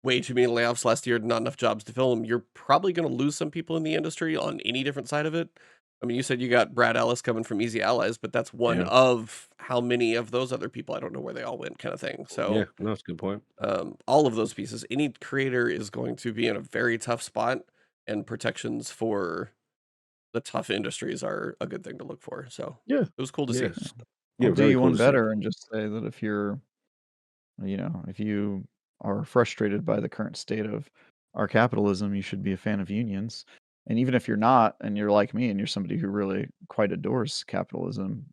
way too many layoffs last year, not enough jobs to fill them, you're probably going to lose some people in the industry on any different side of it. I mean, you said you got Brad Ellis coming from Easy Allies, but that's one Yeah. of how many of those other people, I don't know where they all went, kind of thing. Yeah. So, No, that's a good point. all of those pieces, any creator is going to be in a very tough spot, and protections for the tough industries are a good thing to look for. So, Yeah. it was cool to see. Yes. I'll Yeah. do Very you cool one to see. better and just say that if you are frustrated by the current state of our capitalism, you should be a fan of unions. And even if you're not, and you're like me, and you're somebody who really quite adores capitalism,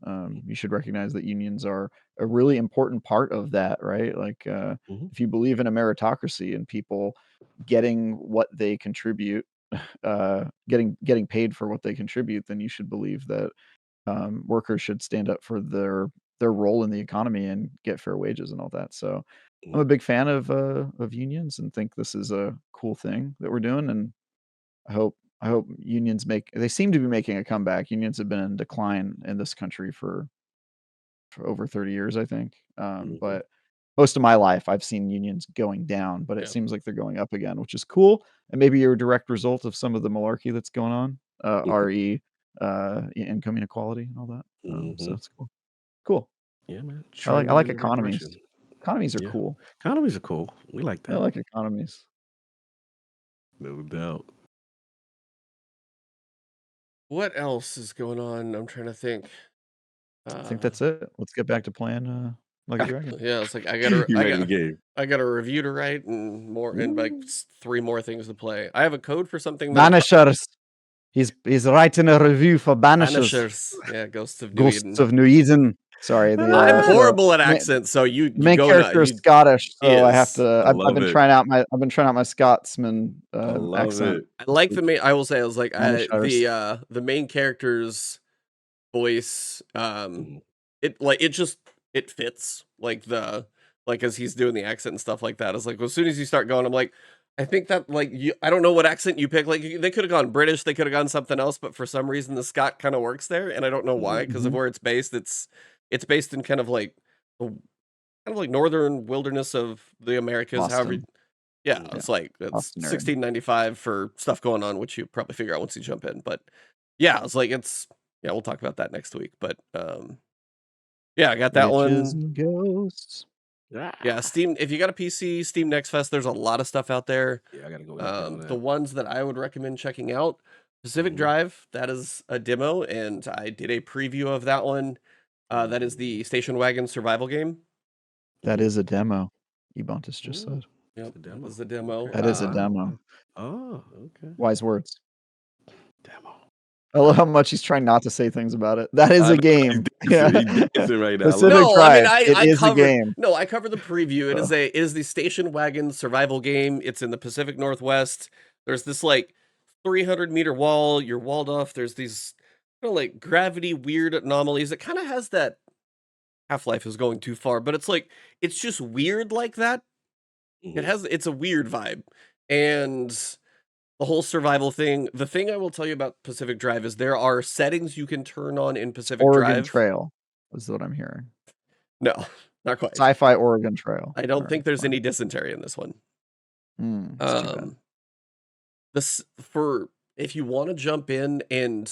you should recognize that unions are a really important part of that, right? Like, Mhm. if you believe in a meritocracy and people getting what they contribute, getting paid for what they contribute, then you should believe that workers should stand up for their role in the economy and get fair wages and all that. So I'm a Mhm. big fan of unions and think this is a cool thing that we're doing. And I hope unions they seem to be making a comeback. Unions have been in decline in this country for over 30 years, I think. Mhm. But most of my life, I've seen unions going down, but it Yeah. seems like they're going up again, which is cool. And maybe you're a direct result of some of the malarkey that's going on, re income inequality and all that. So Mhm. it's cool. Cool. Yeah, man. I Trending like in the right economies. direction. Economies are Yeah. cool. Economies are cool. We like I that. like economies. No doubt. What else is going on? I'm trying to think. I think Uh, that's it. Let's get back to playing Like a Dragon. Yeah, it's like You ready the game? I got a review to write and more and like Ooh. three more things to play. I have a code for something that Banishers. He's writing a review for Banishers. Banishers. Yeah, Ghosts of New Ghosts Eden. of New Eden. Sorry, I'm the horrible at ma accents, so the you main go nuts. character is Scottish, He so I have is. to I love it. I've been trying out my Scotsman, I love accent. it. I like the main. I will say, I was like, Banishers. the main character's voice. Mhm. It just it fits like as he's doing the accent and stuff like that. It's like as soon as you start going, I'm like, I think that like I don't know what accent you pick. Like they could have gone British, they could have gone something else, but for some reason the Scot kind of works there, and I don't know why because of where it's based. It's based in kind of like northern wilderness of the Americas. However, Boston. yeah, Yeah. it's like it's Boston area. 1695 for stuff going on, which you probably figure out once you jump in. But yeah, it's like yeah, we'll talk about that next week. But yeah, I got that Witches one. and ghosts. Yeah, Steam. If you got a PC, Steam Next Fest, there's a lot of stuff out there. Yeah, I gotta go back on The that. ones that I would recommend checking out, Pacific Drive, that is a demo, and I did a preview of that one. That is the station wagon survival game. That is a demo. Ebontis just said. Yep, It's a that demo. was the demo. That is a demo. Oh, okay. Wise words. Demo. I love how much he's trying not to say things about it. That is a game. Yeah. He's dancing right now. Pacific No, I mean Drive. It I is a covered. game. No, I covered the preview. It is the station wagon survival game. It's in the Pacific Northwest. There's this like 300-meter wall. You're walled off. There's these like gravity weird anomalies. It kind of has that. Half-Life is going too far, but it's like it's just weird like that. It's a weird vibe, and the whole survival thing. The thing I will tell you about Pacific Drive is there are settings you can turn on in Pacific Oregon Drive. Trail is what I'm hearing. No, not quite. Sci-fi Oregon Trail. I don't think there's any dysentery in this one. It's too bad. If you want to jump in and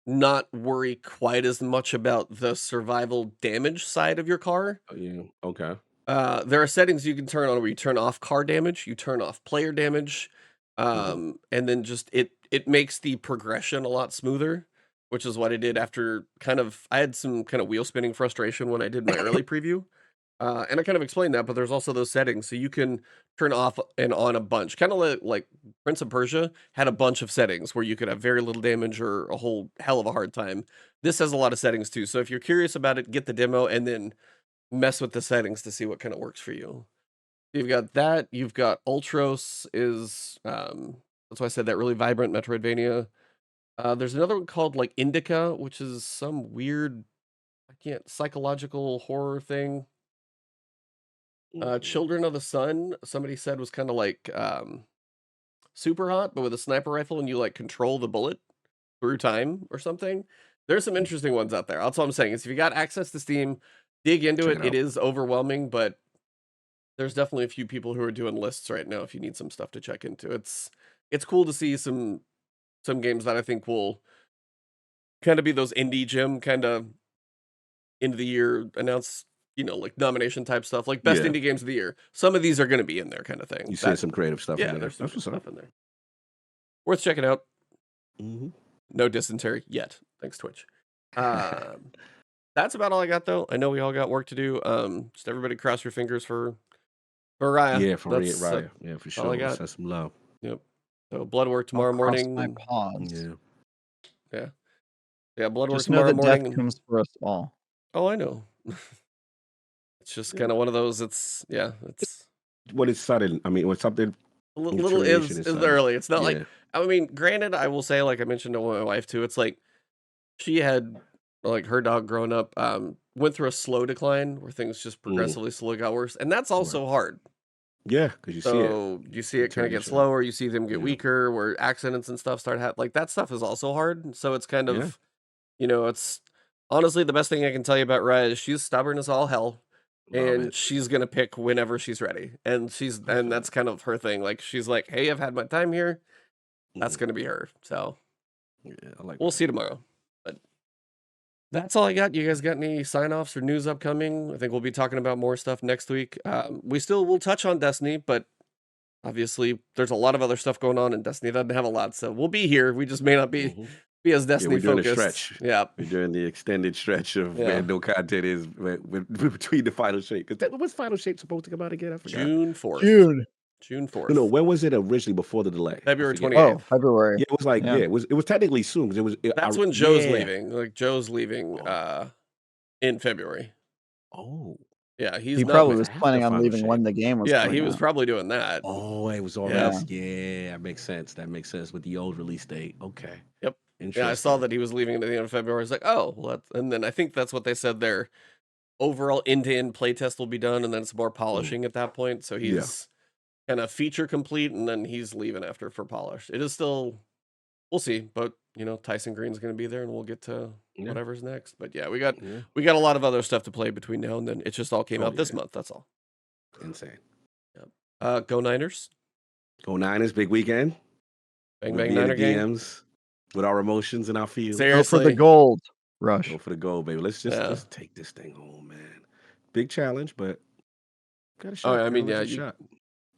not worry quite as much about the survival damage side of your car. Oh, yeah. Okay. There are settings you can turn on where you turn off car damage, you turn off player damage, and then just it makes the progression a lot smoother, which is what I did after I had some kind of wheel spinning frustration when I did my early preview. And I kind of explained that, but there's also those settings. So you can turn off and on a bunch. Kind of like Prince of Persia had a bunch of settings where you could have very little damage or a whole hell of a hard time. This has a lot of settings too. So if you're curious about it, get the demo and then mess with the settings to see what kind of works for you. You've got that. You've got Ultros is, that's why I said that really vibrant Metroidvania. There's another one called like Indica, which is some weird, psychological horror thing. Children of the Sun, somebody said was kind of like Super Hot, but with a sniper rifle, and you like control the bullet through time or something. There's some interesting ones out there. That's what I'm saying. Is if you got access to Steam, dig into it. It is overwhelming, but there's definitely a few people who are doing lists right now if you need some stuff to check into. It's cool to see some games that I think will kind of be those indie gem kind of end of the year announce, like nomination type stuff, like best indie games of the year. Some of these are going to be in there kind of thing. You see some creative stuff in there. There's some stuff in there. Worth checking out. No dysentery yet. Thanks, Twitch. That's about all I got, though. I know we all got work to do. Just everybody cross your fingers for Raya. Yeah, for Raya. Yeah, for sure. All I got. Let's have some love. Yep. So blood work tomorrow morning. My pause. Yeah, blood work Just know tomorrow that morning. death comes for us all. Oh, I know. It's just kind of one of those. It's when it's sudden. I mean, when something little is early. It's not like, I mean, granted, I will say, like I mentioned to my wife too, it's like she had like her dog growing up, went through a slow decline where things just progressively slowly got worse, and that's also hard. Yeah, because you see it kind of get slower. You see them get weaker, where accidents and stuff start happening. Like that stuff is also hard. So it's kind of, it's honestly the best thing I can tell you about Raya is she's stubborn as all hell. And she's gonna pick whenever she's ready, and that's kind of her thing. Like she's like, "Hey, I've had my time here." That's gonna be her. So we'll see tomorrow. But that's all I got. You guys got any sign-offs or news upcoming? I think we'll be talking about more stuff next week. We'll touch on Destiny, but obviously there's a lot of other stuff going on, and Destiny doesn't have a lot. So we'll be here. We just may not be as Destiny we're doing focused. A stretch. Yeah, we're doing the extended stretch of where no content is between the final shape. Because what's final shape supposed to come out again? I forgot. June 4th. June 4th. No, when was it originally before the delay? February 28th. Oh, February. Yeah, it was like it was technically soon because it was. That's when Joe's leaving. Like Joe's leaving in February. Oh. Yeah, he probably was planning on leaving when the game was. Yeah, he was probably doing that. Oh, it was already. Yeah, that makes sense. That makes sense with the old release date. Okay. Yep. Yeah, I saw that he was leaving at the end of February. I was like, oh, well, and then I think that's what they said. Their overall end-to-end playtest will be done, and then it's more polishing at that point. So he's kind of feature complete, and then he's leaving after for polish. It is still, we'll see, but you know, Tyson Green's going to be there, and we'll get to whatever's next. But yeah, we got a lot of other stuff to play between now and then. It just all came out this month. That's all. Insane. Yep. Go Niners. Go Niners. Big weekend. Bang We'll bang be in Niner the game. DMs with our emotions and our feelings. Seriously. Go for the gold, Rush. Go for the gold, baby. Let's just take this thing home, man. Big challenge, but got a shot. I mean, shot.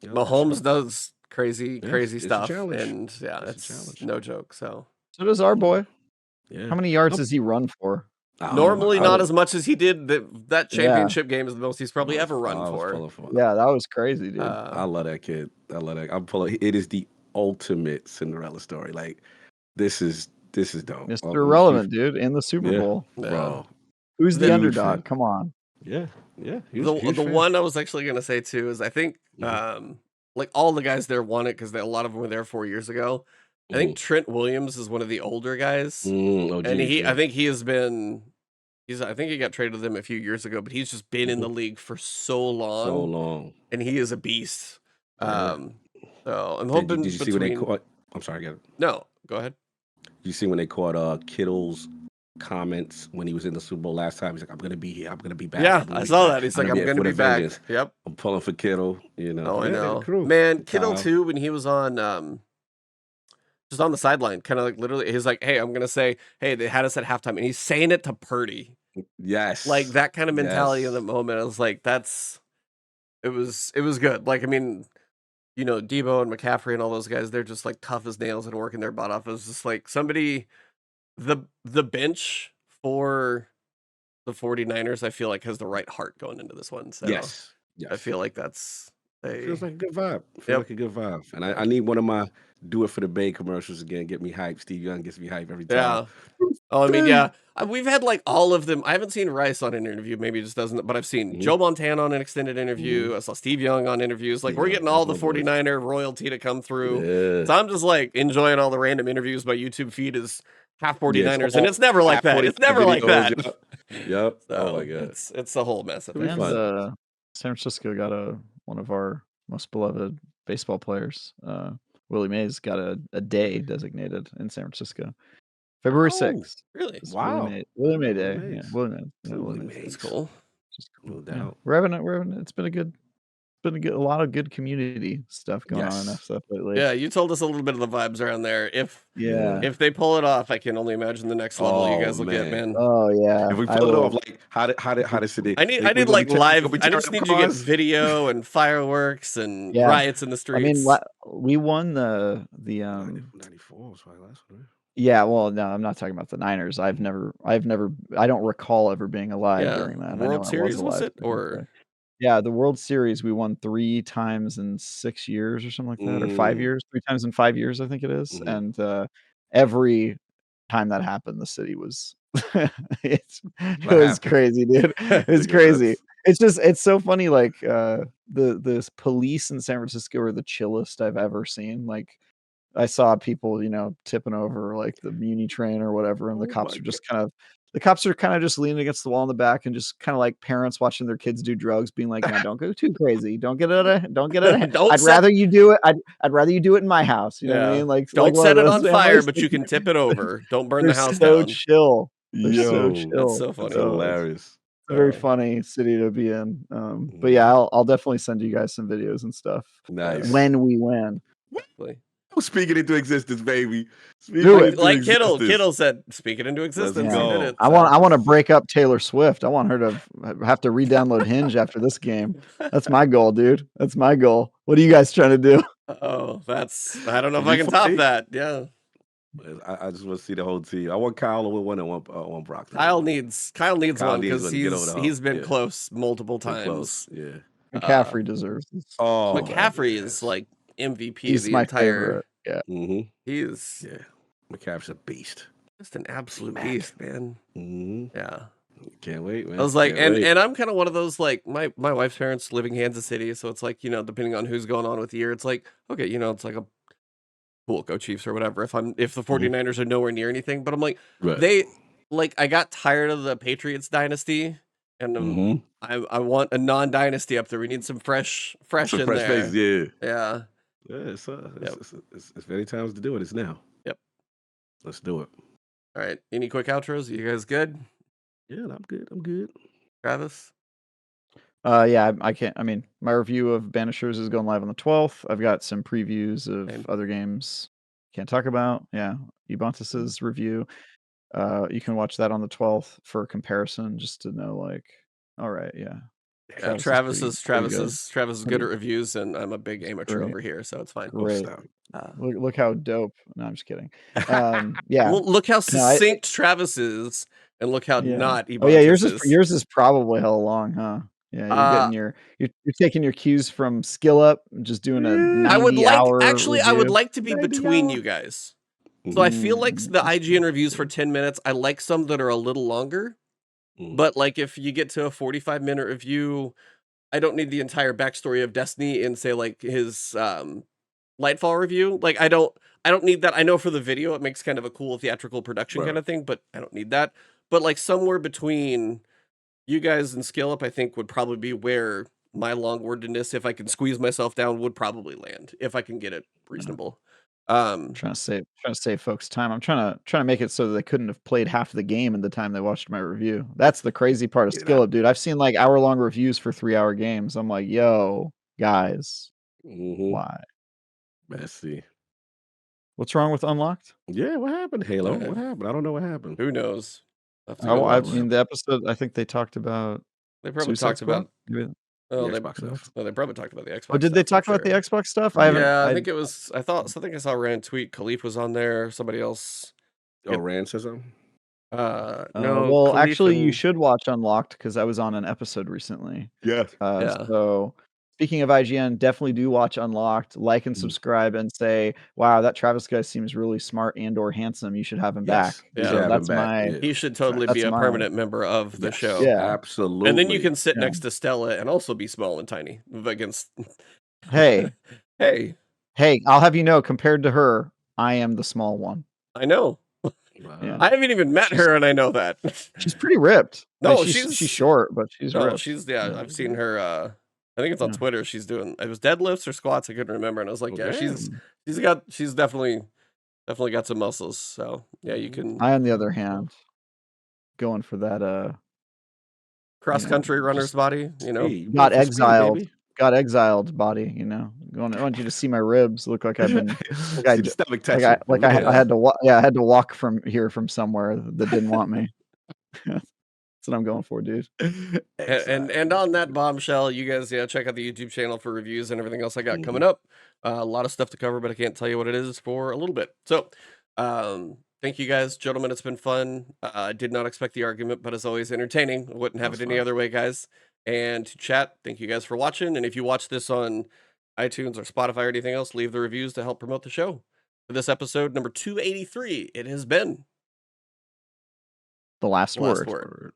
Mahomes does crazy it's a stuff, challenge. and It's a it's challenge. no joke. So does our boy. Yeah. How many yards does he run for? Normally not as much as he did. That championship game is the most he's probably ever run for. Yeah, that was crazy, dude. I love that kid. I love that. I'm pulling. It is the ultimate Cinderella story. Like this is dope. Mr. Irrelevant, dude, in the Super Bowl, bro. Who's the underdog? Come on. Yeah. The one I was actually gonna say too is I think like all the guys there won it because a lot of them were there 4 years ago. I think Trent Williams is one of the older guys, and I think he has been. I think he got traded with them a few years ago, but he's just been in the league for so long, and he is a beast. So I'm hoping. Did you see when they caught? I'm sorry, No, go ahead. You see when they caught Kittle's comments when he was in the Super Bowl last time? He's like, "I'm gonna be here. I'm gonna be back." Yeah, I saw that. He's like, "I'm gonna be back." Yep. I'm pulling for Kittle. You know. Oh, I know. Man, Kittle too. When he was on, just on the sideline, kind of like literally, he's like, "Hey, I'm gonna say, hey, they had us at halftime," and he's saying it to Purdy. Yes. Like that kind of mentality in the moment. I was like, it was good. Like, I mean, you know, Debo and McCaffrey and all those guys, they're just like tough as nails and working their butt off. It was just like somebody, the bench for the 49ers, I feel like has the right heart going into this one. So yes. I feel like that's feels like a good vibe. Feels like a good vibe. And I need one of my Do It for the Bay commercials again. Get me hyped. Steve Young gets me hyped every time. Yeah. Oh, I mean, yeah. We've had like all of them. I haven't seen Rice on an interview. Maybe he just doesn't. But I've seen Joe Montana on an extended interview. I saw Steve Young on interviews. Like we're getting all the 49er royalty to come through. Yeah. So I'm just like enjoying all the random interviews. My YouTube feed is half 49ers, and it's never like that. It's never like that. Yep. So oh my god. It's the whole mess. And San Francisco got one of our most beloved baseball players. Willie Mays got a day designated in San Francisco. February 6th. Really? Wow. Willie May Day. Yeah, Willie May. It's cool. No doubt. We're having it's been a lot of good community stuff going on in FF lately. Yeah, you told us a little bit of the vibes around there. If they pull it off, I can only imagine the next level you guys will get, man. Oh yeah. If we pull it off, like how did City? I need like live. I just need you to get video and fireworks and riots in the streets. I mean, we won the 94 was my last one. Yeah, well, no, I'm not talking about the Niners. I don't recall ever being alive during that. World Series was it or? Yeah, the World Series we won 3 times in 6 years or something like that, or 5 years. 3 times in 5 years, I think it is. And every time that happened, the city was it was crazy, dude. It was crazy. It's so funny. Like the police in San Francisco are the chillest I've ever seen. Like I saw people, tipping over like the Muni train or whatever, and the cops are kind of just leaning against the wall in the back and just kind of like parents watching their kids do drugs, being like, "Now, don't go too crazy. Don't get it. I'd rather you do it. I'd rather you do it in my house." You know what I mean? Like, don't set it on fire, but you can tip it over. Don't burn the house so down. Chill. They're so chill. That's so funny. That's hilarious. It's a very funny city to be in. But yeah, I'll definitely send you guys some videos and stuff. Nice. When we win. Speaking into existence, baby. Like Kittle said, speak it into existence. Yeah. I want to break up Taylor Swift. I want her to have to re-download Hinge after this game. That's my goal, dude. That's my goal. What are you guys trying to do? Oh, I don't know if I can top that. Yeah. I just want to see the whole team. I want Kyle to win one and one Brock. Kyle needs one because he's been close multiple times. Close. Yeah. McCaffrey deserves this. Oh, McCaffrey is like MVP. He's the my entire. favorite. Yeah. He's McCaffrey's a beast. Just an absolute beast, man. Yeah. Can't wait, man. I was like, and I'm kind of one of those, like, my wife's parents live in Kansas City, so it's like, depending on who's going on with the year, it's like, okay, it's like a cool, go Chiefs or whatever. If the 49ers are nowhere near anything, but I'm like, I got tired of the Patriots dynasty, and I want a non-dynasty up there. We need some fresh Some in fresh there. faces, yeah. Yeah. Yeah, Yep. it's very times to do it. It's now. Yep. Let's do it. All right. Any quick outros? You guys good? Yeah, I'm good. I'm good. Travis? Yeah, I can't. I mean, my review of Banishers is going live on the 12th. I've got some previews of Same. other games can't talk about. Yeah, Ebontis's review. You can watch that on the 12th for comparison, just to know, like, all right, yeah. Yeah, Travis is pretty good. Travis is good at reviews, and I'm a big amateur Great. over here, so it's fine. Oh, Great. stop. Look how dope. No, I'm just kidding. Yeah. Well, look how No, succinct Travis is, and look how Yeah. not Oh yeah, Ebontis yours is probably hell long, huh? Yeah, you're getting you're taking your cues from Skill Up, just doing a 90-hour I would review. like to be 90 between hour. you guys. So I feel like the IGN reviews for 10 minutes, I like some that are a little longer. But like if you get to a 45-minute review, I don't need the entire backstory of Destiny and say like his Lightfall review. Like I don't need that. I know for the video it makes kind of a cool theatrical production kind of thing, but I don't need that. But like somewhere between you guys and Skill Up, I think would probably be where my long-wordedness, if I can squeeze myself down, would probably land if I can get it reasonable. Trying to save folks time. I'm trying to make it so that they couldn't have played half the game in the time they watched my review. That's the crazy part of Skill Up, dude. I've seen like hour-long reviews for 3-hour games. I'm like, yo, guys, why? Let's see. What's wrong with Unlocked? Yeah, what happened, Halo? What happened? I don't know what happened. Who knows? I mean, the episode. I think they talked about. They probably Suicide talked Squad? about. The Oh, Xbox stuff. they probably talked about the Xbox. Oh, did they stuff, talk I'm about the sure. Xbox stuff? I haven't. Yeah, I think it was. I think I saw Rand tweet. Khalif was on there. Somebody else. Oh, Rand says something? No. Well, Khalif actually, you and- should watch Unlocked because I was on an episode recently. Yes. Yeah. So, speaking of IGN, definitely do watch Unlocked. Like and subscribe, and say, "Wow, that Travis guy seems really smart and/or handsome. You should have him back." You Yeah. should have that's him back. my. Yeah. He should totally That's be a my- permanent member of the show. Yeah. Absolutely. And then you can sit Yeah. next to Stella and also be small and tiny against. Hey, Hey, I'll have you know, compared to her, I am the small one. I know. Yeah. I haven't even met her, and I know that. She's pretty ripped. No, Like, she's short, but she's No, ripped. she's I've seen her. I think it's on Twitter. She's doing it was deadlifts or squats. I couldn't remember, and I was like, yeah, she's definitely got some muscles. So yeah, you can. I, on the other hand, going for that Cross country runner's body. You know, Hey, got for speed, exiled. baby. Got exiled body, you know. I want you to see my ribs. Look like I've been See the stomach I tension. had to walk. Yeah, I had to walk from somewhere that didn't want me. That's what I'm going for, dude. and on that bombshell, you guys check out the YouTube channel for reviews and everything else I got coming up. A lot of stuff to cover, but I can't tell you what it is for a little bit. So, thank you guys, gentlemen. It's been fun. I did not expect the argument, but as always, entertaining. I wouldn't have it any other way, guys. And to chat, thank you guys for watching. And if you watch this on iTunes or Spotify or anything else, leave the reviews to help promote the show. For this episode, number 283, it has been The last word.